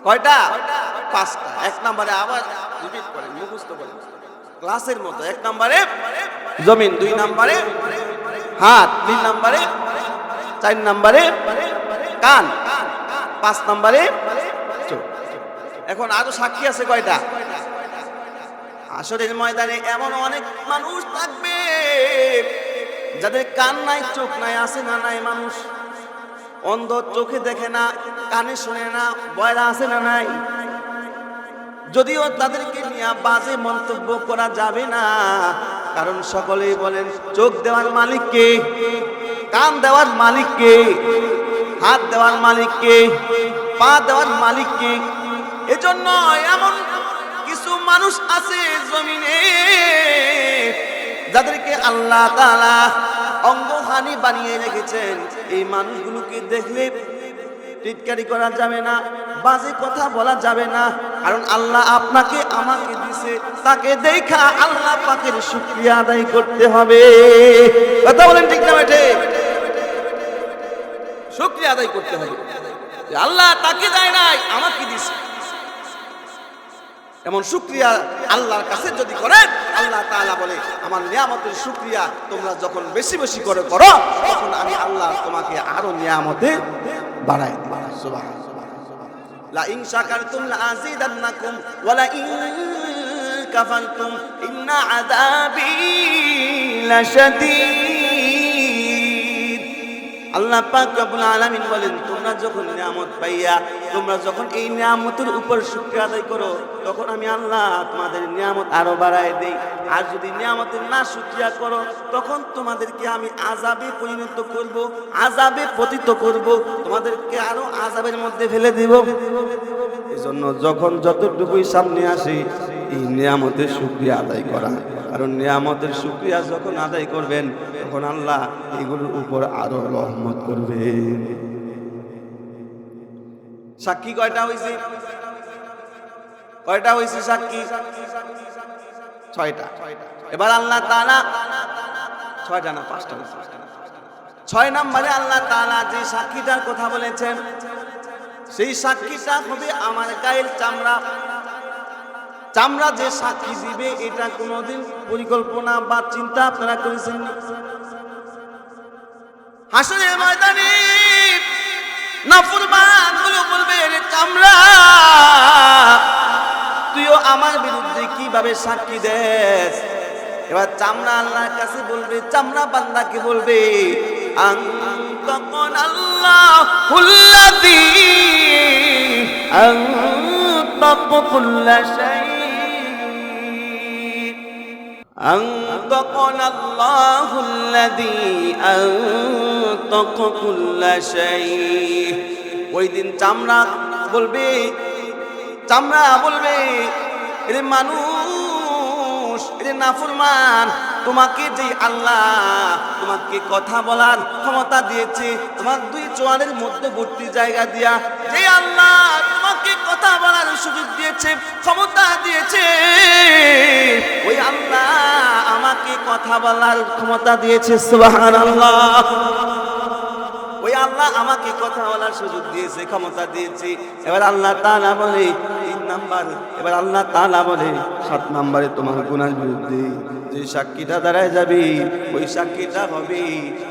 Speaker 2: কয়টা? 5টা। 1 নম্বরে আবার রিপিট করেন, মুখস্থ করেন ক্লাসের মতো। 1 নম্বরে জমিন, 2 নম্বরে হাত, 3 নম্বরে 4 নম্বরে কান, 5 নম্বরে চোখ। এখন আরো সাক্ষী আছে কয়টা? হাসরের ময়দানে এমন অনেক মানুষ থাকবে যাদের কান নাই, চোখ নাই। আছে না নাই? মানুষ অন্ধ, চোখে দেখে না, কানে শুনে না, বয়রা আছে না নাই? যদিও তাদেরকে নিয়ে বাজে মন্তব্য করা যাবে না, কারণ সকলেই বলেন চোখ দেওয়ার মালিক কে, কান দেওয়ার মালিক কে, হাত দেওয়ার মালিক কে, পা দেওয়ার মালিক কে। এজন্য এমন কিছু মানুষ আছে জমিনে যাদেরকে আল্লাহ তাআলা অঙ্গহানি বানিয়ে রেখেছেন। এই মানুষগুলোকে দেখলে টিটকারি করা যাবে না, বাজে কথা বলা যাবে না, কারণ আল্লাহ আপনাকে আমাকে দিছে। তাকে দেখা আল্লাহ পাকের শুকরিয়া আদায় করতে হবে। কথা বলেন ঠিক না বেঠে? শুকরিয়া আদায় করতে হবে যে আল্লাহ তাকে দেয় নাই, আমাকে দিছে। এমন শুকরিয়া আল্লাহর কাছে যদি করেন, আল্লাহ তাআলা বলে আমার নিয়ামতের শুকরিয়া তোমরা যখন বেশি বেশি করে করো, তখন আমি আল্লাহ তোমাকে আরো নিয়ামতে বাড়াই দেব। সুবহানাল্লাহ। লা ইন শাকারতুম লা আযীদান্নাকুম ওয়া লা ইন কাফারতুম ইন্না আযাবি লাশাদীদ। আল্লাহ পাক রব্বুল আলামিন বলেন তোমরা যখন নিয়ামত পাইয়া, তোমরা যখন এই নিয়ামতের উপর শুকরিয়া আদায় করো, তখন আমি আল্লাহ তোমাদের নিয়ামত আরো বাড়ায় দেই। আর যদি নিয়ামতের না শুকরিয়া করো, তখন তোমাদেরকে আমি আযাবে পরিণত করব, আযাবে পতিত করব, তোমাদেরকে আরো আযাবের মধ্যে ফেলে দেব। এজন্য যখন যতটুকুই সামনে আসে এই নিয়ামতের শুকরিয়া আদায় করা, কারণ নিয়ামতের শুকরিয়া যখন আদায় করবেন, তখন আল্লাহ এগুলোর উপর আরো রহমত করবেন। সাক্ষী কয়টা হয়েছে? কয়টা হয়েছে সাক্ষী? 6টা। এবার আল্লাহ তাআলা 6টা না 5টা, 6 নম্বরে আল্লাহ তাআলা যে সাক্ষীটার কথা বলেছেন, সেই সাক্ষীটা হবে আমার গায়ের চামড়া। চামড়া যে সাক্ষী দিবে, এটা কোনোদিন পরিকল্পনা বা চিন্তা আপনারা করেছেন? হাসরের ময়দানে নাফরমান গুলো বলবে রে চামড়া, তুইও আমার বিরুদ্ধে কিভাবে সাক্ষী দেস? এবার চামড়া আল্লাহর কাছে বলবে, চামড়া বান্দাকে বলবে আনতাকুন আল্লাহুল্লাযী আনতাকু কুল্লা শাই, আনতাকুন আল্লাহুল্লাযী আনতাকু কুল্লা শাই। ওই দিন চামড়া বলবে, চামড়া বলবে এরে মানুষ, এরে নাফরমান, তোমাকে যে আল্লাহ তোমাকে কথা বলার ক্ষমতা দিয়েছে, তোমার 2 চোয়ালের মধ্যবর্তী জায়গা দিয়া যে আল্লাহ তোমাকে কথা বলার সুযোগ দিয়েছে, ক্ষমতা দিয়েছে, ওই আল্লাহ আমাকে কথা বলার ক্ষমতা দিয়েছে। সুবহানাল্লাহ। ওই আল্লাহ আমাকে কথা বলার সুযোগ দিয়েছে, ক্ষমতা দিয়েছে। এবার আল্লাহ তাআলা বলে 3 নাম্বার, এবার আল্লাহ তাআলা বলে 7 নম্বরে তোমার গুনার বিরুদ্ধে যে সাক্ষীটা দাঁড়ায় যাবে, ওই সাক্ষীটা হবে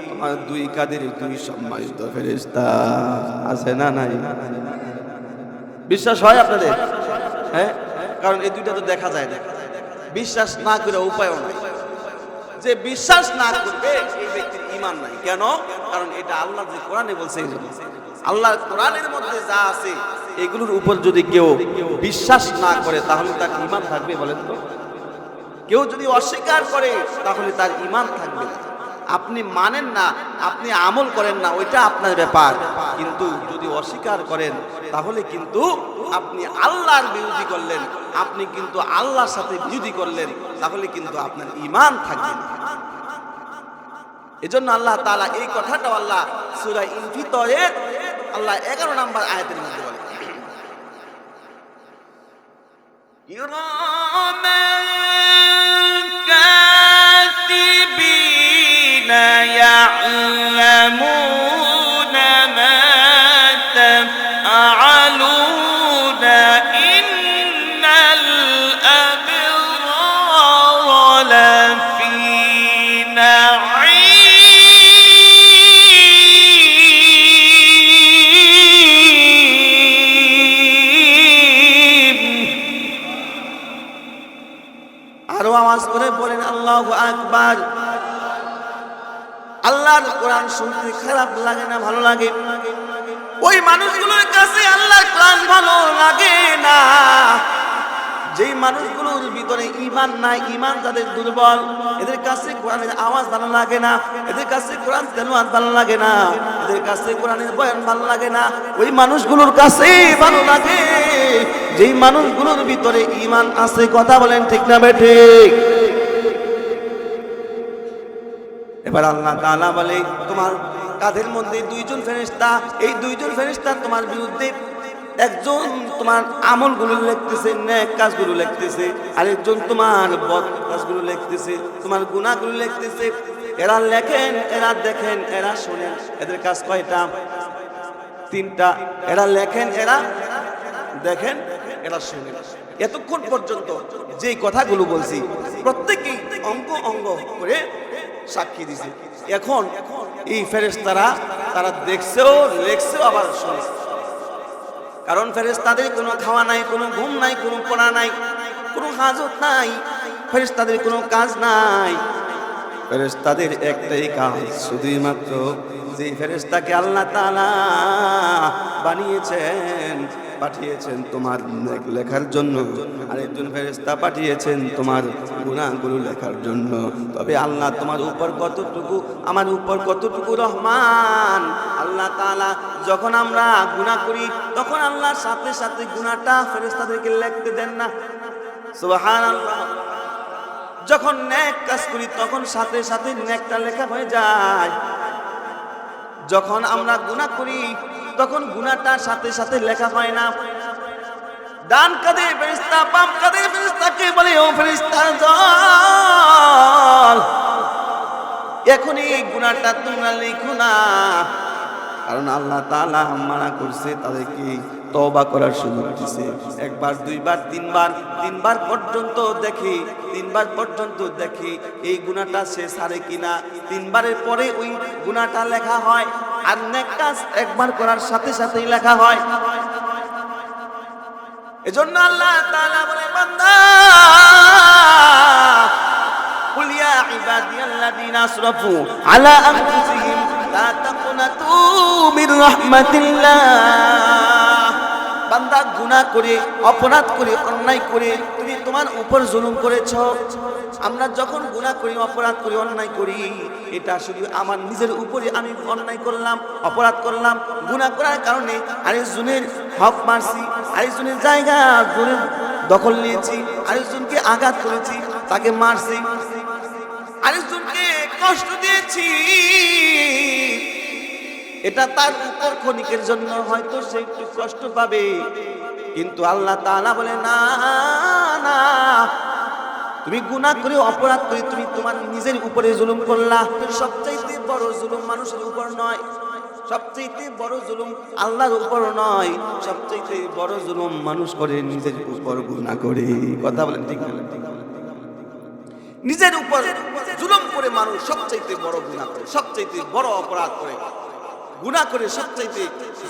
Speaker 2: তোমার 2 কাঁধের 2 সম্মানিত ফেরেশতা। আছে না নাই? বিশ্বাস হয় আপনাদের? হ্যাঁ, কারণ এই 2টা তো দেখা যায় না। বিশ্বাস না করে উপায়ও নাই। যে বিশ্বাস না করবে এই ব্যক্তির ঈমান নাই। কেন? কারণ এটা আল্লাহ যে কোরআনে বলছে, আল্লাহর কোরআনের মধ্যে যা আছে এগুলোর উপর যদি কেউ বিশ্বাস না করে, তাহলে তার ঈমান থাকবে? বলেন তো। কেউ যদি অস্বীকার করে, তাহলে তার ঈমান থাকবে না। আপনি মানেন না, আপনি আমল করেন না, ওইটা আপনার ব্যাপার, কিন্তু যদি অস্বীকার করেন, তাহলে কিন্তু আপনি আল্লাহর বিরোধী করলেন, আপনি কিন্তু আল্লাহর সাথে বিরোধী করলেন, তাহলে কিন্তু আপনার ঈমান থাকবে না। এজন্য আল্লাহ তাআলা এই কথাটাও আল্লাহ সূরা ইনফিতরের আল্লাহ 11 নম্বর আয়াতের মধ্যে বলে, কিরামান কাতিবিনা ইয়া'লামুনা মা তাফআলুনা
Speaker 1: কোরআন শুনতে খারাপ লাগে না, ভালো লাগে? ওই মানুষগুলোর কাছে আল্লাহর কোরআন ভালো লাগে না যেই মানুষগুলোর ভিতরে ঈমান নাই, ঈমান যাদের দুর্বল, এদের কাছে কোরআনের আওয়াজ ভালো লাগে না, এদের কাছে কোরআন তেলাওয়াত ভালো লাগে না, এদের কাছে কোরআনের বয়ান ভালো লাগে না। ওই মানুষগুলোর কাছে ভালো লাগে যেই মানুষগুলোর ভিতরে ঈমান আছে। কথা বলেন ঠিক না বেঠিক? এবার আল্লাহ তাআলা বলে, তোমার কাঁধের মধ্যে দুইজন ফেরেশতা, এই দুইজন ফেরেশতা তোমার বিরুদ্ধে, একজন তোমার আমলগুলো লিখতেছে, নেক কাজগুলো লিখতেছে, আরেকজন তোমার বদ কাজগুলো লিখতেছে, তোমার গুনাহগুলো লিখতেছে। এরা লেখেন, এরা দেখেন, এরা শুনেন। এদের কাজ কয়টা? তিনটা। এরা লেখেন, এরা দেখেন, এরা শুনেন। এতক্ষণ পর্যন্ত যে কথাগুলো বলছি প্রত্যেকেই অঙ্গ অঙ্গ করে সাক্ষী দিছে। এখন এই ফেরেশতারা তারা দেখছেও, লেখছেও, আবার শুনছে। কারণ ফেরেশতাদের কোনো খাওয়া নাই, কোনো ঘুম নাই, কোনো পড়া নাই, কোনো হাজত নাই, ফেরেশতাদের কোনো কাজ নাই। ফেরেশতাদের একটাই কাজ, শুধুই মাত্র যে ফেরেশতাকে আল্লাহ তাআলা বানিয়েছেন, পাঠিয়েছেন তোমার লেখার জন্য, আরেকজন ফেরেশতা পাঠিয়েছেন তোমার গুনাহগুলো লেখার জন্য। তবে আল্লাহ তোমার উপর কতটুকু, আমার উপর কতটুকু রহমান। আল্লাহ তাআলা যখন আমরা গুনাহ করি তখন আল্লাহর সাথে সাথে গুনাহটা ফেরেশতাদেরকে লিখতে দেন না। সুবহানাল্লাহ। যখন নেক কাজ করি তখন সাথে সাথে নেকটা লেখা হয়ে যায়। যখন আমরা গুনাহ করি তখন গুনাহটা সাথে সাথে লেখা হয় না। ডান কাঁধে ফেরেশতা, বাম কাঁধে ফেরেশতাকে বলে, ও ফেরেশতা দল, এখন এই গুনাহটা তোমরা লিখো না। কারণ আল্লাহ তাআলা মানা করছে তাদেরকে তওবা করার সুযোগ দিয়েছে। একবার, দুইবার, তিনবার পর্যন্ত দেখি, তিনবার পর্যন্ত দেখি এই গুনাহটা সে ছাড়ে কিনা। তিনবারের পরে ওই গুনাহটা লেখা হয়। আর নেক কাজ একবার করার সাথে সাথেই লেখা হয়। এজন্য আল্লাহ তাআলা বলে, বান্দা কুল ইয়া ইবাদিয়াল্লাযীনা আসরাফু আলা আনফুসিহিম লা তাকুনাতু মির রাহমাতিল্লাহ। বান্দা গুনাহ করে, অপরাধ করে, অন্যায় করে তুমি তোমার উপর জুলুম করেছো। আমরা যখন গুনাহ করি, অপরাধ করি, অন্যায় করি, এটা শুধু আমার নিজের উপরে আমি অন্যায় করলাম, অপরাধ করলাম। গুনাহ করার কারণে আরেকজনের হক মারছি, আরেকজনের জায়গা দখল নিয়েছি, আরেকজনকে আঘাত করেছি, তাকে মারছি, আরেকজনকে কষ্ট দিয়েছি। এটা তার উপর ক্ষণিকের জন্য হয়তো সে একটু কষ্ট পাবে, কিন্তু আল্লাহ তাআলা বলে, না না, তুমি গুনাহ করে, অপরাধ করে তুমি তোমার নিজের উপরে জুলুম করলা। সবচাইতে বড় জুলুম মানুষের উপর নয়, সবচাইতে বড় জুলুম আল্লাহর উপর নয়, সবচাইতে বড় জুলুম মানুষ করে নিজের উপর গুনাহ করে। কথা বলেন ঠিক না? নিজের উপর জুলুম করে মানুষ সবচাইতে বড় গুনাহ করে, সবচাইতে বড় অপরাধ করে। গুনাহ করে সবচাইতে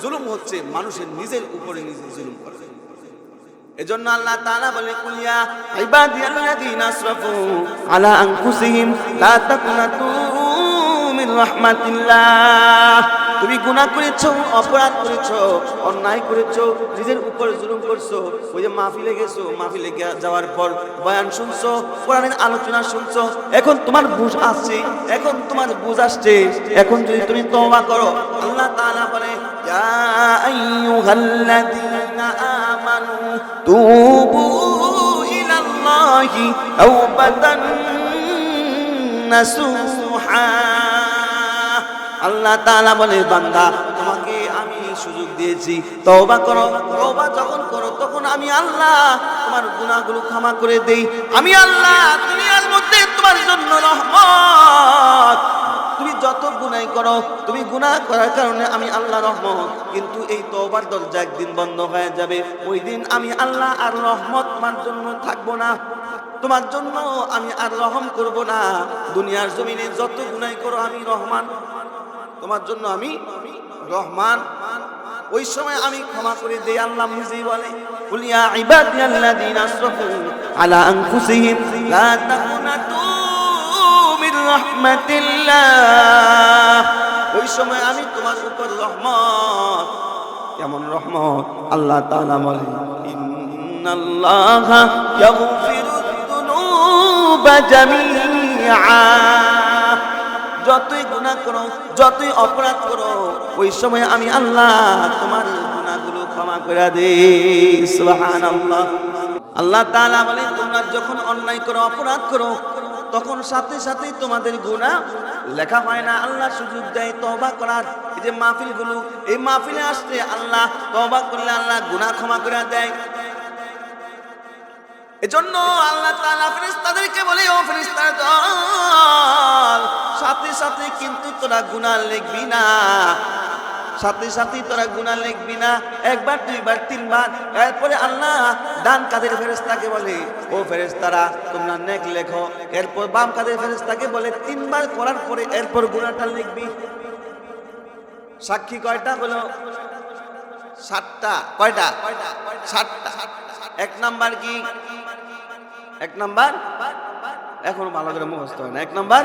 Speaker 1: জুলুম হচ্ছে মানুষের নিজের উপরে নিজে জুলুম করে। এজন্য আল্লাহ তাআলা বলে, কুল ইয়া ইবাদিয়াল্লাযীনা আসরাফু আলা আনফুসিহিম লা তাকুনাতু মির রাহমাতিল্লাহ। তুমি গুনাহ করেছো, অপরাধ করেছো, অন্যায় করেছো, নিজের উপর জুলুম করছো। ওই যে মাহফিলে গেছো, মাহফিলে যাওয়ার পর বয়ান শুনছো, কোরআনের আলোচনা শুনছো, এখন তোমার বুঝ আসছে, এখন তোমার বুঝ আসছে, এখন যদি তুমি তওবা করো, আল্লাহ তাআলা বলে, ইয়া আইয়ুহাল্লাযীনা আমানু তুবু ইলাল্লাহি তাওবাতান নাসুহা। আল্লাহ তাআলা বলে, বান্দা তোমাকে আমি সুযোগ দিয়েছি, তওবা করো। তওবা যখন করো তখন আমি আল্লাহ তোমার গুনাহগুলো ক্ষমা করে দেই। আমি আল্লাহ দুনিয়ার মধ্যে তোমার জন্য রহমত। তুমি যত গুনাহ করো, তুমি গুনাহ করার কারণে আমি আল্লাহ রহমত, কিন্তু এই তওবার দরজা একদিন বন্ধ হয়ে যাবে। ওই দিন আমি আল্লাহ আর রহমত তোমার জন্য থাকবো না, তোমার জন্য আমি আর রহম করব না। দুনিয়ার জমিনে যত গুনাহ করো আমি রহমান, তোমার জন্য আমি রহমান, ওই সময় আমি ক্ষমা করে দেই। আল্লাহ নিজেই বলে, কুল ইয়া ইবাদিয়াল্লাযীনা আসরাফু আলা আনফুসিহিম লা তাকুনাতু মির রাহমাতিল্লাহ। ওই সময় আমি তোমার উপর রহমত,
Speaker 2: কেমন রহমত? আল্লাহ তাআলা বলেন
Speaker 1: ইন্নাল্লাহা ইয়াগফিরুদ যুনুবা জামিআ, যতই গুনাহ করো, যতই অপরাধ করো, ওই সময় আমি আল্লাহ তোমার গুনাহগুলো ক্ষমা করে দেই। সুবহানাল্লাহ। আল্লাহ তাআলা বলেন তোমরা যখন অন্যায় করো, অপরাধ করো, তখন সাথে সাথেই তোমাদের গুনাহ লেখা হয় না, আল্লাহ সুযোগ দেয় তওবা করার। এই যে মাহফিলগুলো, এই মাহফিলে আসলে আল্লাহ তওবা করলে আল্লাহ গুনাহ ক্ষমা করে দেয়। এজন্য আল্লাহ তাআলা ফেরেশতাদেরকে বলে, ও ফেরেশতার দল, সাথে সাথে কিন্তু তোরা গুনাহ লিখবি না, সাথে সাথে তোরা গুনাহ লিখবি না, একবার দুইবার তিনবার। এরপরে আল্লাহ ডান কাঁধের ফেরেশতাকে বলে, ও ফেরেশতারা তোমরা নেক লেখো। এরপর বাম কাঁধের ফেরেশতাকে বলে, তিনবার করার পরে এরপর গুনাহটা লিখবি। সাক্ষী কয়টা হলো? 7টা। কয়টা? 7টা। এক নাম্বার কি? এক নাম্বার এখন ভালো করে মুখস্থ হয় না। এক নাম্বার,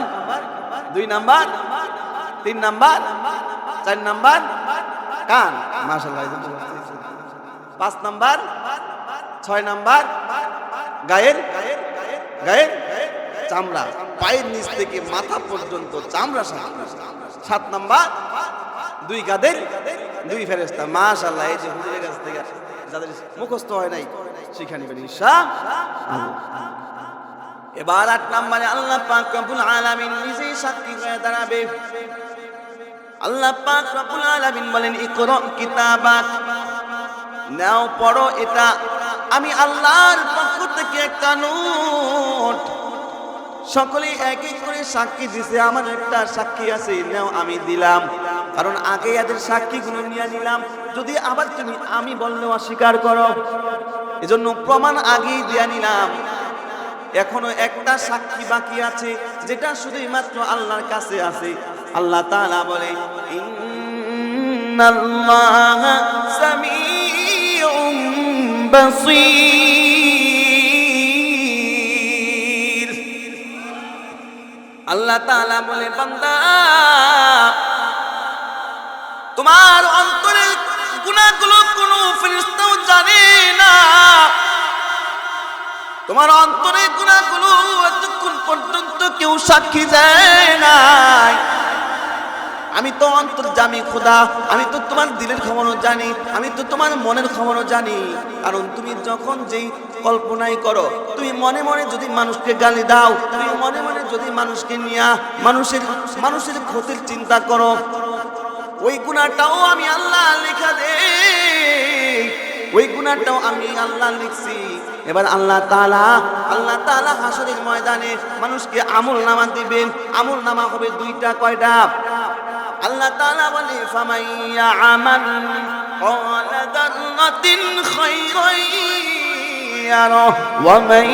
Speaker 1: 2 নাম্বার, 3 নাম্বার, 4 নাম্বার কান, মাশাআল্লাহ। 5 নাম্বার, 6 নাম্বার গায়ের চামড়া, পায়ের নিচ থেকে মাথা পর্যন্ত চামড়া। 7 নাম্বার 2 কাঁধের 2 ফেরেশতা। মাশাআল্লাহ। এই যে হুজুরের কাছ থেকে যাদের মুখস্থ হয় নাই শিখে নেবেন ইনশাআল্লাহ। এবার 8 নম্বরে আল্লাহ পাক রব্বুল আলামিন নিজেই সাক্ষী হয়ে দাঁড়াবে। আল্লাহ পাক রব্বুল আলামিন বলেন, ইকরা কিতাবাক, নাও পড়ো, এটা আমি আল্লাহর পক্ষ থেকে একটা নোট। সকলেই এক এক করে সাক্ষী দিছে, আমার একটা সাক্ষী আছে, নাও আমি দিলাম। কারণ আগে এদের সাক্ষীগুলো নিয়ে নিলাম, যদি আবার তুমি আমি বললেও অস্বীকার করো, এজন্য প্রমাণ আগেই দিয়ে নিলাম। এখনো একটা সাক্ষী বাকি আছে, যেটা শুধুই মাত্র আল্লাহর কাছে আছে। আল্লাহ তাআলা বলে, ইন্নাল্লাহা সামিউম বাসীর। আল্লাহ তাআলা বলে, বান্দা তোমার অন্তরের গুনাহগুলো কোনো ফেরেশতাও জানে না। তোমার অন্তরের গুনাহগুলো এতক্ষণ পর্যন্ত কেউ সাক্ষী দেয় নাই। আমি তো অন্তর্যামী খোদা, আমি তো তোমার দিলের খবরও জানি, আমি তো তোমার মনের খবরও জানি। কারণ তুমি যখন যেই কল্পনাই করো, তুমি মনে মনে যদি মানুষকে গালি দাও, তুমি মনে মনে যদি মানুষকে নিয়ে মানুষের ক্ষতির চিন্তা করো, ওই গুনাহটাও আমি আল্লাহ লেখা দেই, ওই গুনাহটাও আমি আল্লাহ লিখছি। এবার আল্লাহ তাআলা হাসরের ময়দানে মানুষকে আমলনামা দিবেন। আমলনামা হবে 2টা। কয়টা? আল্লাহ তাআলা বলে, ফামান ইয়ামাল ক্বালা যাররাতিন খায়রান ইয়ারাহ ওয়া মান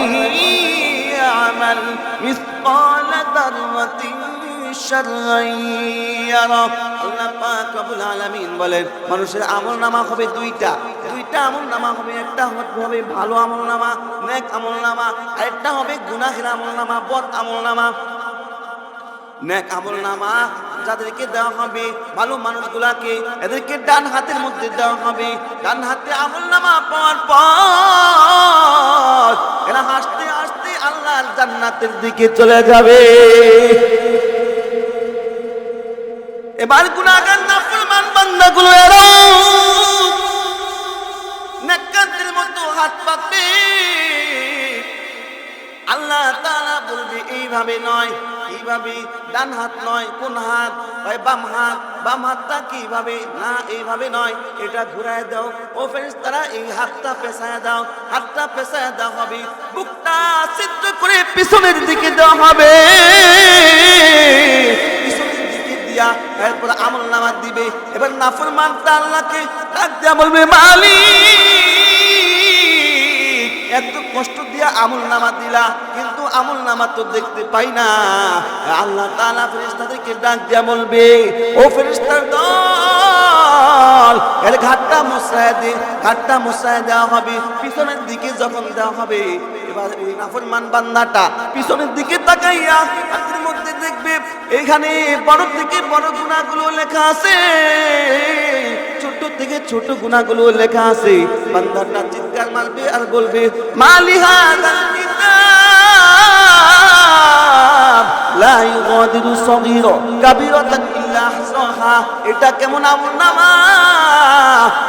Speaker 1: ইয়ামাল মিসকালা যাররাতিন শাররান ইয়ারাহ। আল্লাহ পাক রব্বুল আলামিন বলেন, মানুষের আমলনামা হবে 2টা। 2টা আমলনামা হবে, একটা হবে ভালো আমলনামা, নেক আমলনামা, আর একটা হবে গুনাহের আমলনামা, বদ আমলনামা। নেক আমলনামা যাদেরকে দেওয়া হবে, ভালো মানুষগুলাকে, এদেরকে ডান হাতের মধ্যে দেওয়া হবে। ডান হাতে আমলনামা পাওয়ার পর এরা হাসতে হাসতে আল্লাহর জান্নাতের দিকে চলে যাবে। এবার গুনাহগার নাফরমান বান্দাগুলো এরা নেককারদের মতো হাত পাতবে। আল্লাহ তাআলা বলবে, এইভাবে নয়, এইভাবে ডান হাত নয়, কোন হাত? ভাই বাম হাত। বাম হাতটা কিভাবে? না, এইভাবে নয়, এটা ঘুরায় দাও। ও ফেরেশতারা, এই হাতটা পেছায় দাও। হাতটা পেছায় দেওয়া হবে, বুকটা ছিদ্র করে পিছনের দিকে দেওয়া হবে। পিছনের দিকে দিয়া এরপর আমলনামা দিবে। এবার নাফরমানটা আল্লাহকে ডাক দিয়া বলবে, মালিক, এত কষ্ট দিয়া আমলনামা দিলা, কিন্তু আমলনামা তো দেখতে পাই না। আল্লাহ তাআলা ফেরেশতাদেরকে ডাক দিয়া বলবে, ও ফেরেশতার দল, এর ঘাড়ে ঘাটটা মুছায় দে, ঘাটটা মুছায় দেওয়া হবে। পিছনের দিকে যখন দেওয়া হবে, এবার ওই নাফরমান বান্দাটা পিছনের দিকে তাকাইয়া হাতের মধ্যে দেখবে এখানে বড় থেকে বড় গুনাহগুলো লেখা আছে, ছোট থেকে ছোট গুনাহগুলো লেখা আছে। বান্দাটা চিৎকার মারবে আর বলবে মালি হাযাল কিতাব লা ইউগাদিরু সগীরা কাবীরাতান ইল্লা আহসাহা। এটা কেমন আমলনামা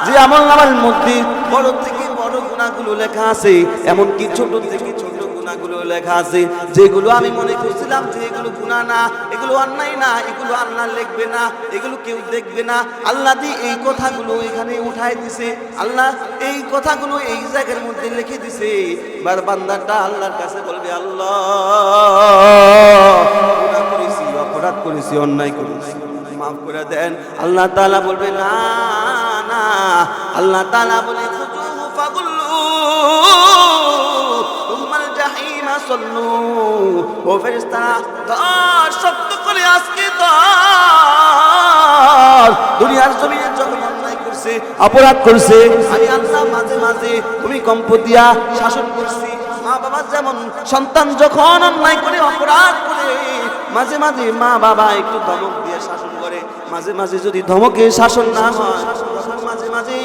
Speaker 1: যে আমলনামার মধ্যে বড় থেকে বড় গুনাহগুলো লেখা আছে, এমনকি ছোট থেকে ছোট গুনাহগুলো লেখা আছে, যেগুলো আমি মনে করছিলাম যে এগুলো গুনাহ না, এগুলো অন্যায় না, এগুলো আল্লাহ লিখবে না, এগুলো কেউ দেখবে না, আল্লাহ দি এই কথাগুলো এখানে উঠায় দিছে, আল্লাহ এই কথাগুলো এই জায়গার মধ্যে লিখে দিছে। বার বান্দাটা আল্লাহর কাছে বলবে আল্লাহ গুনাহ করেছি, অপরাধ করেছি, অন্যায় করেছি, মাফ করে দেন। আল্লাহ তাআলা বলবে না না, আল্লাহ তাআলা বলে খুযুহু ফাগুল্লু তুমাল জাহিমা সাল্লু। ও ফেরেশতারা ধর, শক্ত করে আজকে ধর। দুনিয়ার জমিনে যখন অন্যায় করছে, অপরাধ করছে, আমি আল্লাহ মাঝে মাঝে ভূমিকম্প দিয়া শাসন করছি। মা বাবা যেমন সন্তান যখন অন্যায় করে অপরাধ করে মাঝে মাঝে মা বাবা একটু ধমক দিয়ে শাসন করে, মাঝে মাঝে যদি ধমকে শাসন না হয় তখন মাঝে মাঝে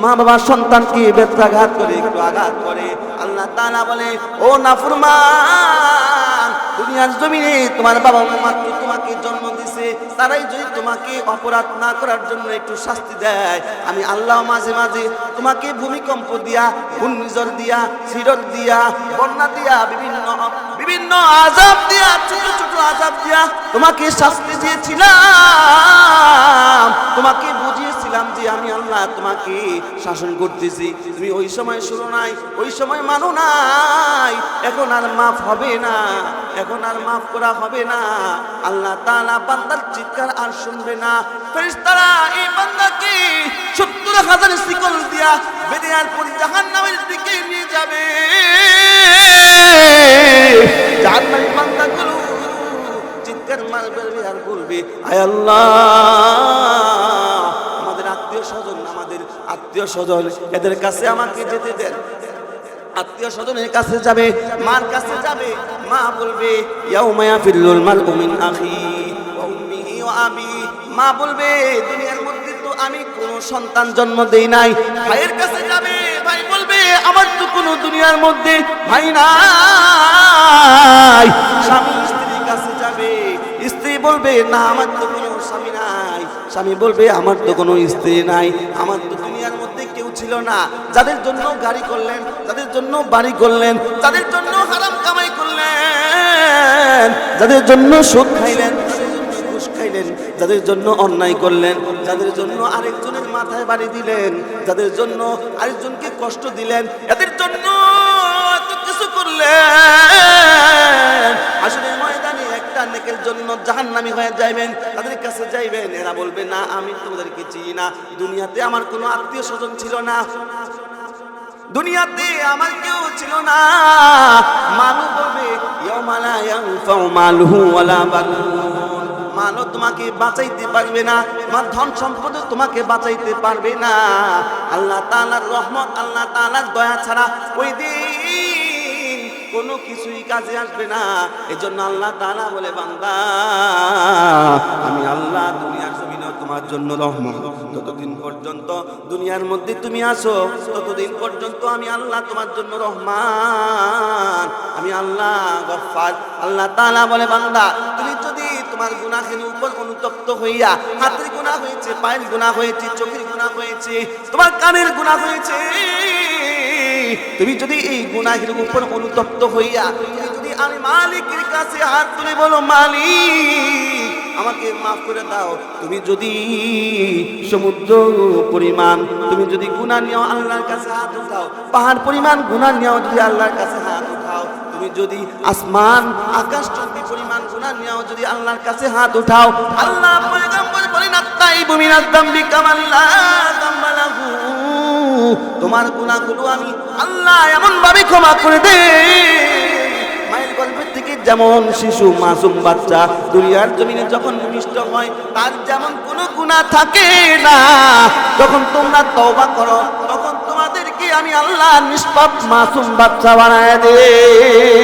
Speaker 1: মা বাবা সন্তানকে বেত্রাঘাত করে, একটু আঘাত করে। আল্লাহ তাআলা বলে ও নাফরমান, দুনিয়ার জমিনে তোমার বাবা মা মাত্র তোমাকে জন্ম দিছে, তারাই যদি তোমাকে অপরাধ না করার জন্য একটু শাস্তি দেয়, আমি আল্লাহ মাঝে মাঝে তোমাকে ভূমিকম্প দিয়া, ঘূর্ণিঝড় দিয়া, ঝড় দিয়া, বন্যা দিয়া, বিভিন্ন আযাব দিয়া, ছোট ছোট আযাব দিয়া তোমাকে শাস্তি দিয়েছিলাম, তোমাকে বুঝিয়েছিলাম যে আমি আল্লাহ তোমাকে শাসন করতেছি। তুমি ওই সময় শুনো নাই, ওই সময় মানো নাই, এখন আর মাফ হবে না, এখন আর মাফ করা হবে না। আল্লাহ তাআলা বান্দার চিৎকার আর শুনবে না। ফেরেশতারা এই বান্দাকে ৭০,০০০ শিকল দিয়া বেঁধে আর পরে জাহান্নামের দিকে নিয়ে যাবে। জাহান্নামী বান্দাগুলো চিৎকার মারবে আর বলবে আয় আল্লাহ, আমাদের আত্মীয় স্বজন এদের কাছে আমাকে যেতে দেন। আত্মীয় স্বজনের কাছে যাবে, মার কাছে যাবে, মা বলবে ইয়াউমা ইয়াফিরুল মারউ মিন আখি ওয়া উম্মিহি ওয়া আবি। মা বলবে দুনিয়ার মধ্যে তো আমি কোনো সন্তান জন্ম দেই নাই। ভাইয়ের কাছে যাবে, ভাই বলবে আমার তো কোনো দুনিয়ার মধ্যে ভাই নাই। স্বামী স্ত্রীর কাছে যাবে, স্ত্রী বলবে না আমার তো কোনো স্বামী নাই। স্বামী বলবে আমার তো কোনো স্ত্রী নাই, আমার তো দুনিয়ার মধ্যে কেউ ছিল না। যাদের জন্য গাড়ি করলেন, যাদের জন্য বাড়ি করলেন, যাদের জন্য হারাম কামাই করলেন, যাদের জন্য সুদ খাইলেন, ঘুষ খাইলেন, যাদের জন্য অন্যায় করলেন, যাদের জন্য আরেকজনের মাথায় বাড়ি দিলেন, যাদের জন্য আরেকজনকে কষ্ট দিলেন, এদের জন্য এত কিছু করলেন, আসলে ময়দানে একটা নেকের জন্য জাহান্নামী হয়ে যাইবেন। তাদের কাছে যাইবেন, এরা বলবে না আমি তোমাদেরকে চিনি না, দুনিয়াতে আমার কোনো আত্মীয় স্বজন ছিল না, দুনিয়াতে আমার কেউ ছিল না। মানু বলবে ইয়াউমা লা ইয়ানফাউ মালুহু ওয়ালা বানুন। মালও তোমাকে বাঁচাইতে পারবে না, তোমার ধন সম্পদ তোমাকে বাঁচাইতে পারবে না। আল্লাহ তাআলার রহমত, আল্লাহ তাআলার দয়া ছাড়া ওই দিন কোনো কিছুই কাজে আসবে না। এজন্য আল্লাহ তাআলা বলে বান্দা আমি আল্লাহ দুনিয়ার জমিনে তোমার জন্য রহমত। যতদিন পর্যন্ত দুনিয়ার মধ্যে তুমি আসো ততদিন পর্যন্ত আমি আল্লাহ তোমার জন্য রহমান, আমি আল্লাহ গফফার। আল্লাহ তাআলা বলে বান্দা তুমি যদি তোমার গুনাহের উপর অনুতপ্ত হইয়া, হাতের গুনাহ হয়েছে, পায়ের গুনাহ হয়েছে, চোখের গুনাহ হয়েছে, তোমার কানের গুনাহ হয়েছে, তুমি যদি এই গুনাহের উপর অনুতপ্ত হইয়া তুমি যদি আমি মালিকের কাছে হাত তুলে বলো মালিক আমাকে মাফ করে দাও, তুমি যদি সমুদ্র পরিমাণ তুমি যদি গুনাহ নিও আল্লাহর কাছে হাত উঠাও, পাহাড় পরিমাণ গুনাহ নিও যদি আল্লাহর কাছে হাত উঠাও, তুমি যদি আসমান আকাশ চুম্বি পরিমাণ গুনাহ নিও যদি আল্লাহর কাছে হাত উঠাও, আল্লাহ পয়গম্বর বলেন আত্তাইবু মিনাজ যামবি কামান লা যামবা লাহু। তোমার গুনাহগুলো আমি আল্লাহ এমন ভাবে ক্ষমা করে দেই, মায়ের গর্ভের থেকে যেমন শিশু মাসুম বাচ্চা দুনিয়ার জমিনে যখন ভূমিষ্ঠ হয় তার যেমন কোনো গুনাহ থাকে না, যখন তোমরা তওবা করো তখন তোমাদেরকে আমি আল্লাহ নিষ্পাপ মাসুম বাচ্চা বানায় দেই।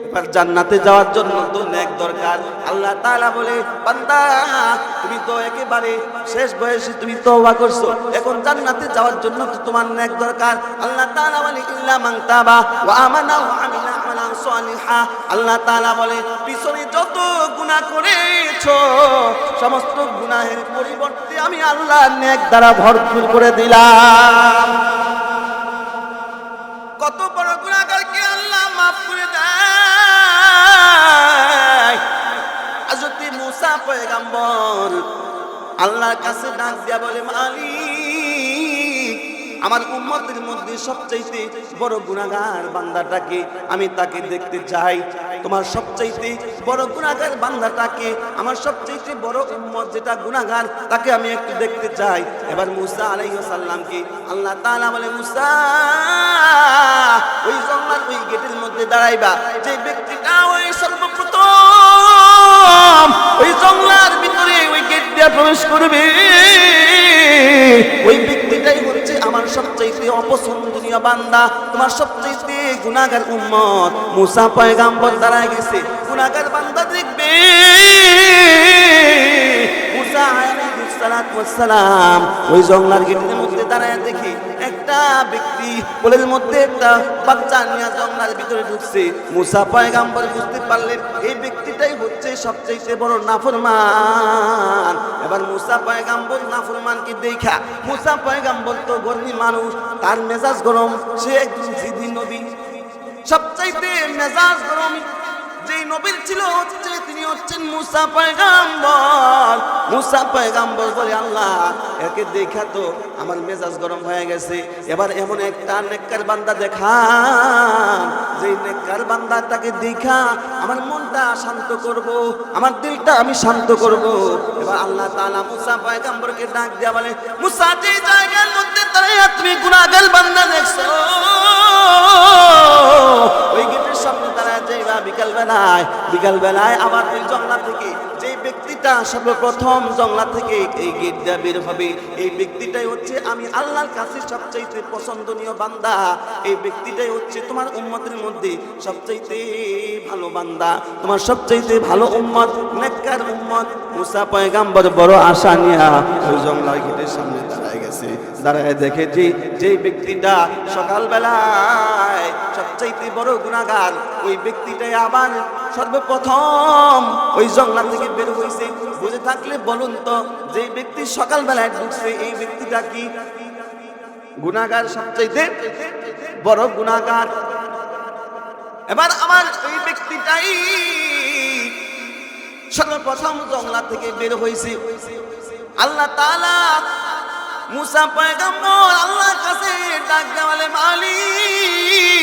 Speaker 1: এবার জান্নাতে যাওয়ার জন্য তো নেক দরকার। আল্লাহ তাআলা বলে, বান্দা তুমি তো একেবারে শেষ বয়সে তুমি তওবা করছো, এখন জান্নাতে যাওয়ার জন্য তো তোমার নেক দরকার। আল্লাহ তাআলা বলে, ইল্লা মান তাবা ওয়া আমানা ওয়া আমিলা আমালান সালিহা। আল্লাহ তাআলা বলে, পিছনে যত গুনাহ করেছো সমস্ত গুনাহের পরিবর্তে আমি আল্লাহ নেক দ্বারা ভরপুর করে দিলাম। কত বড় গুনাহগারকে আল্লাহ মাফ করে দেয়। হযরত মুসা পয়গম্বর আল্লাহর কাছে ডাক দিয়া বলে, মালিক আমার উম্মতের মধ্যে সবচাইতে বড় গুনাহগার বান্দাটাকে, আমি তাকে দেখতে চাই। তোমার সবচাইতে বড় গুনাহগার বান্দাটাকে, আমার সবচাইতে বড় উম্মত যেটা গুনাহগার তাকে আমি একটু দেখতে চাই। এবার মুসা আলাইহিস সালামকে আল্লাহ তাআলা বলে, মুসা ওই জঙ্গল ওই গেটের মধ্যে দাঁড়াইবা, যে ব্যক্তিটা ওই সর্বপ্রথম ওই জঙ্গলার ভিতরে ওই গেট দিয়ে প্রবেশ করবে ওই ব্যক্তিটাই হচ্ছে আমার সবচাইতে অপছন্দনীয় বান্দা, তোমার সবচাইতে গুনাহগার উম্মত। মুসা পয়গম্বর দাঁড়ায় গেছে, গুনাহগার বান্দা দেখবে। মুসা আলাইহিস সালাতু ওয়াস সালাম ওই জঙ্গলার গেটের মধ্যে দাঁড়ায় দেখি একটা ব্যক্তি কোলের মধ্যে একটা বাচ্চা নিয়ে জঙ্গলার ভিতরে ঢুকছে। মুসা পয়গম্বর বুঝতে পারলেন এই ব্যক্তিটাই হচ্ছে সবচেয়ে বড় নাফরমান। এবার মুসা পয়গম্বর নাফরমানকে দেখা, মুসা পয়গম্বর তো গর্বী মানুষ, তার মেজাজ গরম, সে একজন জিদি নবী, সবচাইতে মেজাজ গরম যেই নবীর ছিল হচ্ছে তিনি হচ্ছেন মুসা পয়গম্বর। মুসা পয়গম্বর বলে, আল্লাহ একে দেখা তো আমার মেজাজ গরম হয়ে গেছে, এবার এমন একটা নেককার বান্দা দেখান যেই নেককার বান্দাটাকে দেখা আমার মনটা শান্ত করব, আমার দিলটা আমি শান্ত করব। এবার আল্লাহ তাআলা মুসা পয়গম্বরকে ডাক দিয়া বলে, মুসা যে জায়গার মধ্যে দাঁড়াইয়া তুমি গুনাহগার বান্দা দেখছো ওই গেটের সামনে দাঁড়ায় যাইবা বিকাল বেলায় আবার ওই জঙ্গলা থেকে যে ব্যক্তিটা সর্বপ্রথম জঙ্গলা থেকে এই গেট দিয়ে বের হবে এই ব্যক্তিটাই হচ্ছে আমি আল্লাহর কাছে সবচাইতে পছন্দনীয় বান্দা। এই ব্যক্তিটাই হচ্ছে তোমার উম্মতের মধ্যে সবচাইতে ভালো বান্দা, তোমার সবচাইতে ভালো উম্মত, নেককার উম্মত। মুসা পয়গম্বর বড় আশা নিয়া ওই জঙ্গলার গেটের সামনে দাঁড়ায় গেছে। দাঁড়ায় দেখে যে ব্যক্তিটা সকালবেলায় সবচাইতে বড় গুনাহগার ওই ব্যক্তিটাই আবার সর্বপ্রথম ওই জঙ্গলা থেকে বের হয়েছে। বুঝে থাকলে বলুন তো, যে ব্যক্তি সকালবেলায় ঢুকছে এই ব্যক্তিটা কি গুনাহগার, সবচাইতে বড় গুনাহগার। এবার আমার ওই ব্যক্তিটাই সর্বপ্রথম জঙ্গলা থেকে বের হয়েছে। আল্লাহ তাআলা মুসা পয়গম্বর আল্লাহর কাছে ডাক দেয়া বলে, মালিক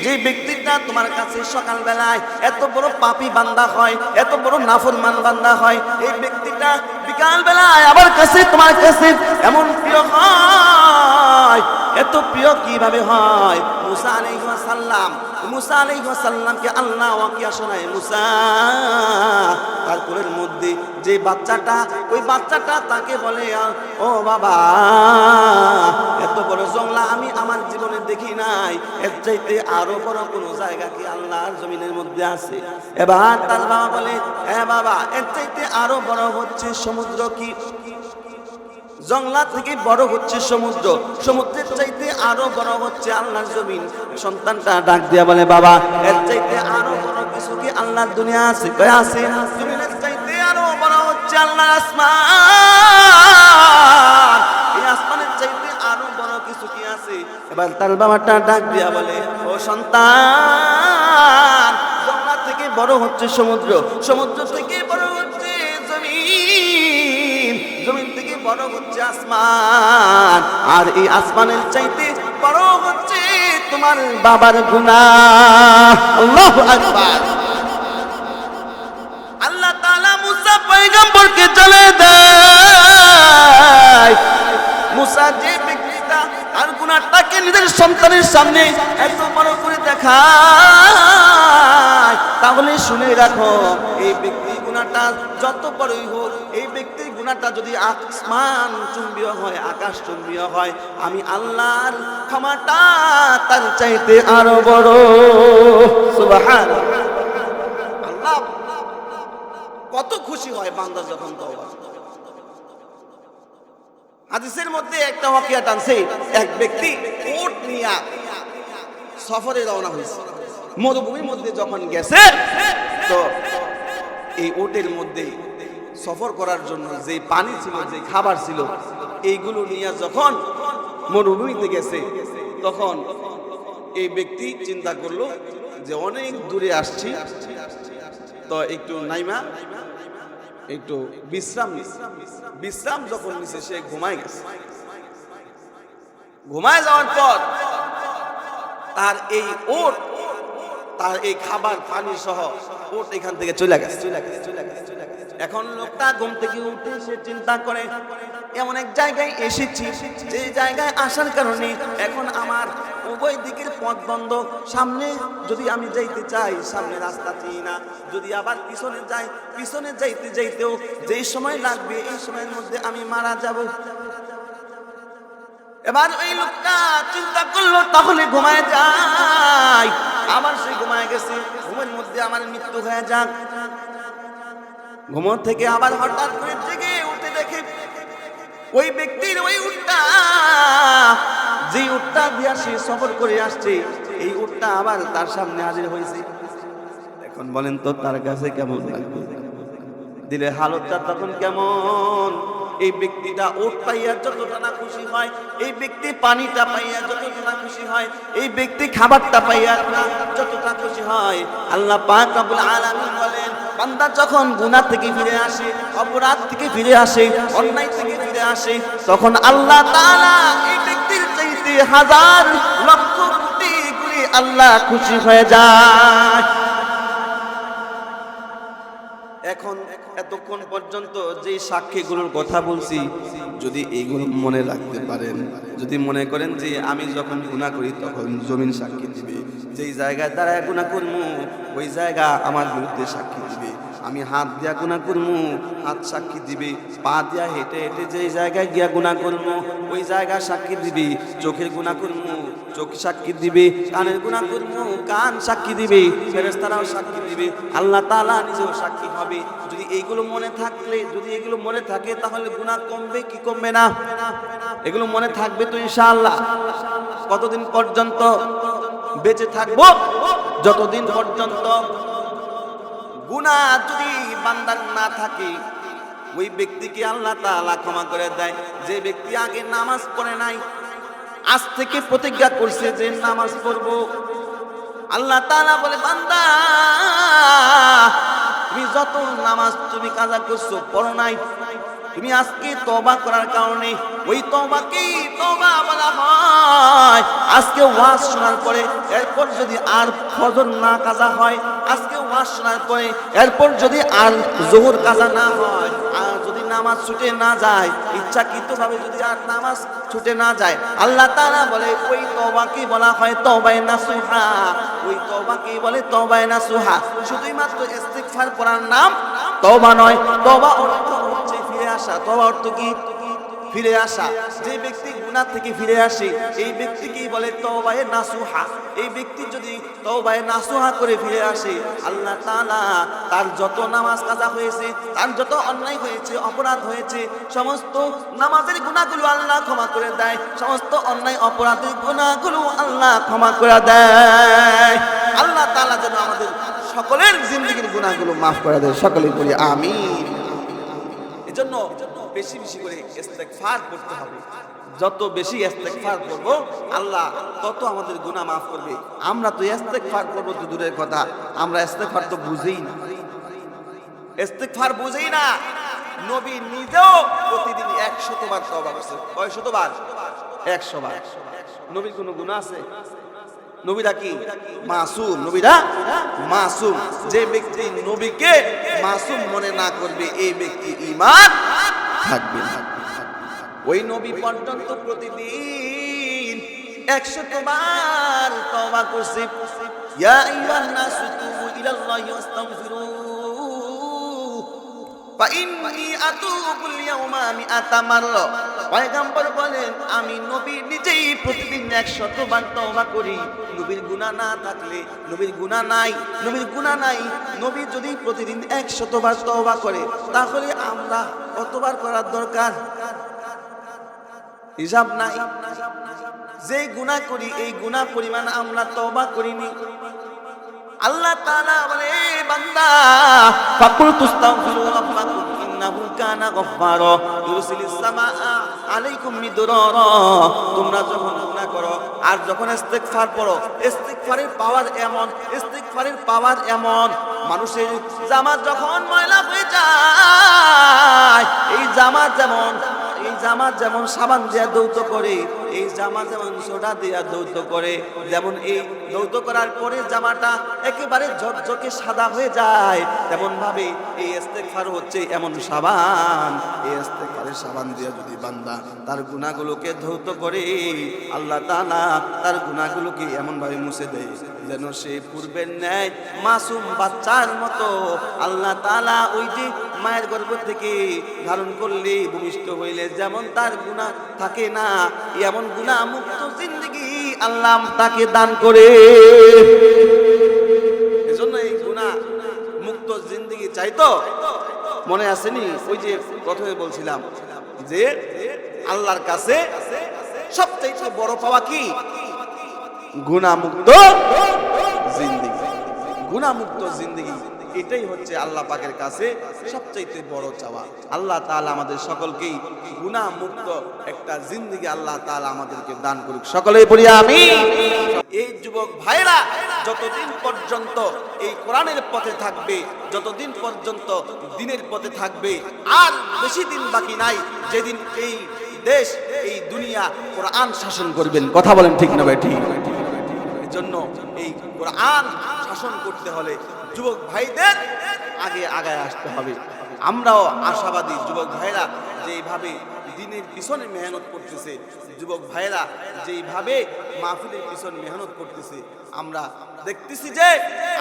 Speaker 1: যে ব্যক্তিটা তোমার কাছে সকালবেলায় এত বড় পাপী বান্দা হয়, এত বড় নাফরমান বান্দা হয়, এই ব্যক্তিটা বিকাল বেলায় আমার কাছে তোমার কাছে এমন প্রিয় হয়। এত প্রিয় কিভাবে হয়? মুসা আলাইহিস সালামকে আল্লাহ ওয়াকিয়া শোনায়, মুসা তার কোলের মধ্যে যে বাচ্চাটা, ওই বাচ্চাটা তাকে বলে, ও বাবা এত বড় জঙ্গলা আমি আমার জীবনে দেখি নাই, এর চাইতে আরো বড় কোন জায়গা কি আল্লাহর জমিনের মধ্যে আছে? এবার তার বাবা বলে, হ্যাঁ বাবা, এর চাইতে আরো বড় হচ্ছে সমুদ্র। কি জঙ্গলা থেকে বড় হচ্ছে সমুদ্র, সমুদ্রের চাইতে আরো বড় হচ্ছে আল্লাহর জমিন। সন্তানটা ডাক দিয়া বলে, বাবা এর চাইতে আরো বড় কিছু কি আল্লাহর দুনিয়া আছে? কয় আছে। জমিনের চাইতে আরো বড় হচ্ছে আল্লাহর আসমান, এই আসমানের চাইতে আরো বড় কিছু কি আছে? এবার তার বাবাটা ডাক দিয়া বলে, ও সন্তান, জঙ্গলা থেকে বড় হচ্ছে সমুদ্র, সমুদ্র থেকে বড় হচ্ছে জমিন, জমিন থেকে বড় হচ্ছে আসমান, আর এই আসমানের চাইতে বড় হচ্ছে তোমার বাবার গুনাহ। আল্লাহু আকবার। আল্লাহ তাআলা মুসা পয়গম্বরকে জানিয়ে দেয়, মুসা যে ব্যক্তিটা তার গুনাহটাকে নিজের সন্তানের সামনে এত বড় করে দেখায়, তাহলে শুনে রাখো এই ব্যক্তি গুনাহ গুনাহটা যত বড়ই হোক, এই ব্যক্তির গুনাহটা যদি আসমান চুম্বীয় হয়, আকাশ চুম্বীয় হয়, আমি আল্লাহর ক্ষমাটা তার চাইতে আরো বড়। সুবহানাল্লাহ। আল্লাহ কত খুশি হয় বান্দা যখন তওবা। হাদিসের মধ্যে একটা ওয়াকিয়া টানছে, এক ব্যক্তি উট নিয়ে সফরে রওনা হয়েছে। মরুভূমির মধ্যে যখন গেছে, তো এই উটের মধ্যে সফর করার জন্য যে পানি ছিল, যে খাবার ছিল, এইগুলো নিয়ে যখন মরুভূমিতে গেছে, তখন এই ব্যক্তি চিন্তা করলো যে অনেক দূরে আসছি, তো একটু নাইমা একটু বিশ্রাম যখন নিছে, সে ঘুমায় গেছে। ঘুমায় যাওয়ার পর তার এই ওট, তার এই খাবার পানি সহ ওট এখান থেকে চলে গেছে। এখন লোকটা ঘুম থেকে উঠে সে চিন্তা করে, এমন এক জায়গায় এসেছি, যে জায়গায় আসার কারণে এখন আমার উভয় দিকের পথ বন্ধ। সামনে যদি আমি যাইতে চাই, সামনে রাস্তা চিনি না, যদি আবার পিছনে যাই, পিছনে যাইতে যাইতেও যেই সময় লাগবে, এই সময়ের মধ্যে আমি মারা যাব। এবার ওই লোকটা চিন্তা করলো, তাহলে ঘুমায় যাই। আবার সে ঘুমায় গেছে, ঘুমের মধ্যে আমার মৃত্যু হয়ে যাক। ঘুম থেকে আবার হঠাৎ করে জেগে উঠে দেখে ওই ব্যক্তির ওই উটটা, যে উটটা দিয়া সে সফর করে আসছে, এই উটটা আবার তার সামনে হাজির হয়েছে। এখন বলেন তো তার কাছে কেমন লাগবে? দিলের হালতটা তখন কেমন? এই ব্যক্তিটা ওট পাইয়া যতটা না খুশি হয়, এই ব্যক্তি পানিটা পাইয়া যতটা না খুশি হয়, এই ব্যক্তি খাবারটা পাইয়া যতটা খুশি হয়। আল্লাহ পাক রব্বুল আলামিন বলেন, বান্দা যখন গুনাহ থেকে ফিরে আসে, অপরাধ থেকে ফিরে আসে, অন্যায় থেকে ফিরে আসে, তখন আল্লাহ তাআলা এই ব্যক্তির চাইতে হাজার লক্ষ কোটি গুণে আল্লাহ খুশি হয়ে যায়। এখন এতক্ষণ পর্যন্ত যে সাক্ষীগুলোর কথা বলছি, যদি এইগুলো মনে রাখতে পারেন, যদি মনে করেন যে আমি যখন গুনাহ করি তখন জমিন সাক্ষী দিবে, যেই জায়গায় দাঁড়ায় গুনাহ করবো ওই জায়গা আমার বিরুদ্ধে সাক্ষী দিবে, আমি হাত দিয়া গুনাহ করবো হাত সাক্ষী দিবে, পা দিয়া হেঁটে হেঁটে যেই জায়গায় গিয়া গুনাহ করবো ওই জায়গা সাক্ষী দিবে, চোখের গুনাহ করবো চোখ সাক্ষী দিবে, কানের গুনাহ করবো কান সাক্ষী দিবে, ফেরেশতারাও সাক্ষী দিবে, আল্লাহ তাআলা নিজেও সাক্ষী হবে। যদি এইগুলো মনে থাকলে, যদি এগুলো মনে থাকে, তাহলে গুনাহ কমবে কি কমবে না? এগুলো মনে থাকবে তো ইনশাআল্লাহ। কতদিন পর্যন্ত বেঁচে থাকবো? যতদিন পর্যন্ত গুনাহ যদি বান্দার না থাকে, ওই ব্যক্তিকে আল্লাহ তাআলা ক্ষমা করে দেয়। যে ব্যক্তি আগে নামাজ পড়ে নাই, আজ থেকে প্রতিজ্ঞা করছে যে নামাজ পড়বো, আল্লাহ তাআলা বলে, বান্দা তুমি যত নামাজ তুমি কাজা করছো, পড়ো নাই, তুমি আজকে তওবা করার কারণে ওই তওবাকেই তওবা বলা হয়। আজকে ওয়াজ শোনার পরে এরপর যদি আর ফজর না কাজা হয়, আজকে ওয়াজ শোনার পরে এরপর যদি আর যোহর কাজা না হয়, আর যদি নামাজ ছুটে না যায়, ইচ্ছাকৃতভাবে যদি আর নামাজ ছুটে না যায়, আল্লাহ তাআলা বলে ওই তওবাকে বলা হয় তওবায়ে নাসুহা। ওই তওবাকে বলে তওবায়ে নাসুহা। শুধুই মাত্র ইস্তিগফার করার নাম তওবা নয়। তওবা অর্থ হচ্ছে ফিরে আসা। তওবা অর্থ কি? ফিরে আসা। যে ব্যক্তি গুনাহ থেকে ফিরে আসে, এই ব্যক্তিকেই বলে তওবায়ে নাসুহা। এই ব্যক্তি যদি তওবায়ে নাসুহা করে ফিরে আসে, আল্লাহ তাআলা তার যত নামাজ কাজা হয়েছে, তার যত অন্যায় হয়েছে, অপরাধ হয়েছে, সমস্ত নামাজের গুনাহগুলো আল্লাহ ক্ষমা করে দেয়, সমস্ত অন্যায় অপরাধের গুনাহগুলো আল্লাহ ক্ষমা করে দেয়। আল্লাহ তাআলা যেন আমাদের সকলের জিন্দেগির গুনাহগুলো মাফ করে দেয়। সকলেই বলি আমিন। এজন্য বেশি বেশি করে ইস্তেগফার করতে হবে। যত বেশি ইস্তেগফার করব, আল্লাহ তত আমাদের গুনাহ মাফ করবে। আমরা তো ইস্তেগফার করব তো দূরের কথা, আমরা ইস্তেগফার তো বুঝেই না। ইস্তেগফার বুঝেই না। নবী নিজেও প্রতিদিন 100 বার তওবা করছে। কয় শতবার? 100 বার। নবীর কোনো গুনাহ আছে? নবীরা কি মাসুম? নবীরা মাসুম। যে ব্যক্তি নবীকে মাসুম মনে না করবে, এই ব্যক্তি ঈমান থাকবে না। ওই নবী পর্যন্ত প্রতিদিন 100 বার তওবা করছে। ইয়া আইয়ুহান নাসু তুবু ইলাল্লাহি ওয়াস্তাগফিরু ফাইন্নী আতুবুল ইয়াউমা মিআতা মাররা। পয়গম্বর বলেন আমি নবী নিজেই প্রতিদিন 100 বার তওবা করি। নবীর গুনাহ না থাকলে, নবীর গুনাহ নাই, নবীর গুনাহ নাই, নবী যদি প্রতিদিন 100 বার তওবা করে তাহলে আমরা কতবার করার দরকার? হিসাব নাই। যে গুনাহ করি এই গুনাহ পরিমাণ আমরা তওবা করিনি। আল্লাহ তাআলা বলে বান্দা ফাকুল তুস্তাগফিরু রাব্বাকুম ইন্নাহু কানা গফফারা ইউরসিলিস সামাআ আলাইকুম মিদরারা। তোমরা যখন গুনাহ করো আর যখন ইস্তিগফার পড়ো, ইস্তিগফারের পাওয়ার এমন, ইস্তিগফারের পাওয়ার এমন, মানুষের জামা যখন ময়লা হয়ে যায়, এই জামা যেমন সাবান দিয়া ধৌত করে, এই জামা যেমন সোডা দিয়া ধৌত করে, যেমন এই ধৌত করার পরে জামাটা একেবারে ঝকঝকে সাদা হয়ে যায়, তেমন ভাবে এই ইস্তিগফার হচ্ছে এমন সাবান। এই ইস্তিগফারের সাবান দিয়া যদি বান্দা তার গুনাহগুলোকে ধৌত করে, আল্লাহ তাআলা তার গুনাহগুলোকে এমন ভাবে মুছে দেয় যেন সে পূর্বের ন্যায় মাসুম বাচ্চার মতো। আল্লাহ তাআলা ওই যে মায়ের গর্ভ থেকে ধারণ করলে, ভূমিষ্ঠ হইলে যেমন তার গুনাহ থাকে না, এমন গুনাহ মুক্ত জিন্দেগি আল্লাহ তাকে দান করে। এজন্য এই গুনাহ মুক্ত জিন্দেগি চাইতো। মনে আসেনি ওই যে প্রথমে বলছিলাম যে আল্লাহর কাছে সবচেয়ে বড় পাওয়া কি? গুনাহ মুক্ত জিন্দেগি। গুনাহ মুক্ত জিন্দেগি এটাই হচ্ছে আল্লাহ পাকের কাছে সবচাইতে বড় চাওয়া। আল্লাহ তাআলা আমাদের সকলকেই গুনাহ মুক্ত একটা জিন্দেগি আল্লাহ তাআলা আমাদেরকে দান করুক। সকলেই পড়ি আমিন। এই যুবক ভাইরা যতদিন পর্যন্ত এই কোরআনের পথে থাকবে, যতদিন পর্যন্ত দ্বীনের পথে থাকবে, আর বেশি দিন বাকি নাই যেদিন এই দেশ, এই দুনিয়া কোরআন শাসন করবেন। কথা বলেন ঠিক না ভাই? ঠিক। এজন্য এই কোরআন শাসন করতে হলে যুবক ভাইদের আগে আগায় আসতে হবে। আমরাও আশাবাদী যুবক ভাইরা যেইভাবে দ্বীনের পিছনে মেহনত করতেছে, যুবক ভাইরা যেইভাবে মাহফিলের পিছনে মেহনত করতেছে, আমরা দেখতেছি যে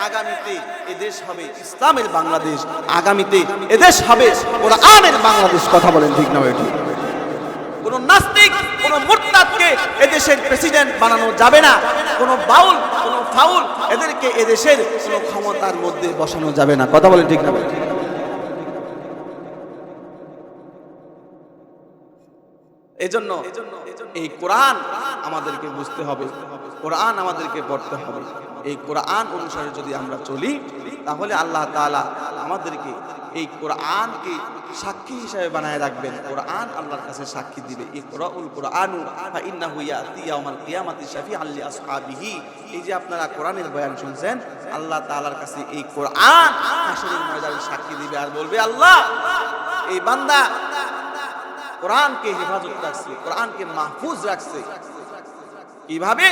Speaker 1: আগামীতে এদেশ হবে ইসলামের বাংলাদেশ, আগামীতে এদেশ হবে কোরআনের বাংলাদেশ। কথা বলেন ঠিক না ভাই? ঠিক। কোন নাস্তিক, কোন মুরতাদকে এদেশের প্রেসিডেন্ট বানানো যাবে না। কোন বাউল, কোন ফাউল এদেরকে এদেশের কোন ক্ষমতার মধ্যে বসানো যাবে না। কথা বলেন ঠিক না? এজন্য এই কোরআন আমাদেরকে বুঝতে হবে, কোরআন আমাদেরকে পড়তে হবে। এই কোরআন অনুসারে যদি আমরা চলি তাহলে আল্লাহ তাআলা আমাদেরকে এই কোরআনকে সাক্ষী হিসেবে বানায় রাখবেন। কোরআন আল্লাহর কাছে সাক্ষী দিবে। ইকরাউল কুরআনু ফা ইন্নাহু ইয়াতি ইয়াউমাল কিয়ামাতি শাফিআন লি আসহাবিহি। এই যে আপনারা কোরআনের বয়ান শুনছেন, আল্লাহ তাআলার কাছে এই কোরআন হাসরের ময়দানে সাক্ষী দিবে আর বলবে, আল্লাহ এই বান্দা কোরআনকে হেফাজত রাখছে, কোরআনকে মাহফুজ রাখছে। এইভাবে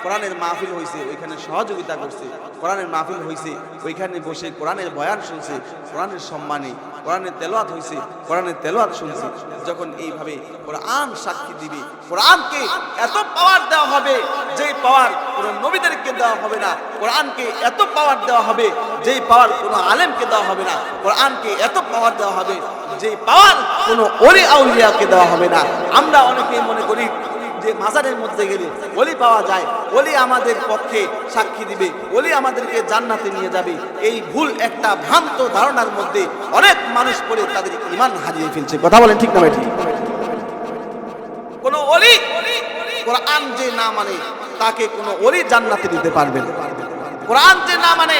Speaker 1: কোরআনের মাহফিল হয়েছে, ওইখানে সহযোগিতা করছে, কোরআনের মাহফিল হয়েছে, ওইখানে বসে কোরআনের বয়ান শুনছে, কোরআনের সম্মানে কোরআনের তেলাওয়াত হয়েছে, কোরআনের তেলাওয়াত শুনছে। যখন এইভাবে কোরআন সাক্ষী দিবে, কোরআনকে এত পাওয়ার দেওয়া হবে যেই পাওয়ার কোনো নবীদেরকে দেওয়া হবে না। কোরআনকে এত পাওয়ার দেওয়া হবে যেই পাওয়ার কোনো আলেমকে দেওয়া হবে না। কোরআনকে এত পাওয়ার দেওয়া হবে যে পাওয়ার কোনো ওলি আউলিয়াকে দেওয়া হবে না। আমরা অনেকেই মনে করি যে মাজারের মধ্যে গেলে ওলি পাওয়া যায়, ওলি আমাদের পক্ষে সাক্ষী দিবে, ওলি আমাদেরকে জান্নাতে নিয়ে যাবে। এই ভুল একটা ভ্রান্ত ধারণার মধ্যে অনেক মানুষ পড়ে তাদের ঈমান হারিয়ে ফেলছে। কথা বলেন ঠিক না ভাই? ঠিক। কোন ওলি কোরআন যে না মানে তাকে কোন ওলি জান্নাতে নিতে পারবে না। কোরআন যে না মানে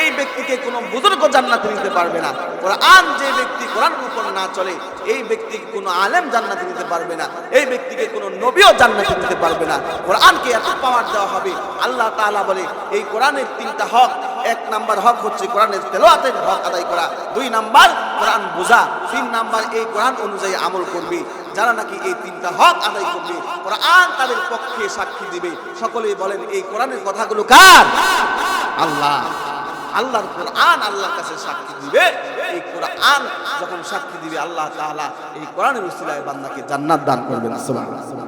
Speaker 1: এই ব্যক্তিকে কোনো বুজুর্গ জান্নাতে নিতে পারবে না। কোরআন যে ব্যক্তি কোরআনের উপর না চলে এই ব্যক্তিকে কোনো আলেম জান্নাতে নিতে পারবে না। এই ব্যক্তিকে কোনো নবীও জান্নাতে নিতে পারবে না। কোরআনকে এত পাওয়ার দেওয়া হবে। আল্লাহ তাআলা বলে এই কোরআনের তিনটা হক। এক নাম্বার হক হচ্ছে কোরআনের তেলাওয়াতের হক আদায় করা, 2 নাম্বার কোরআন বোঝা, 3 নাম্বার এই কোরআন অনুযায়ী আমল করবে। যারা নাকি এই তিনটা হক আদায় করবে কোরআন তাদের পক্ষে সাক্ষী দিবে। সকলেই বলেন এই কোরআনের কথাগুলো কার? আল্লাহ। আল্লাহর কোরআন আল্লাহর কাছে সাক্ষী দিবে। এই কোরআন যখন সাক্ষী দিবে আল্লাহ তাআলা এই কোরআনের উসিলায় বান্দাকে জান্নাত দান করবেন। সুবহানাল্লাহ।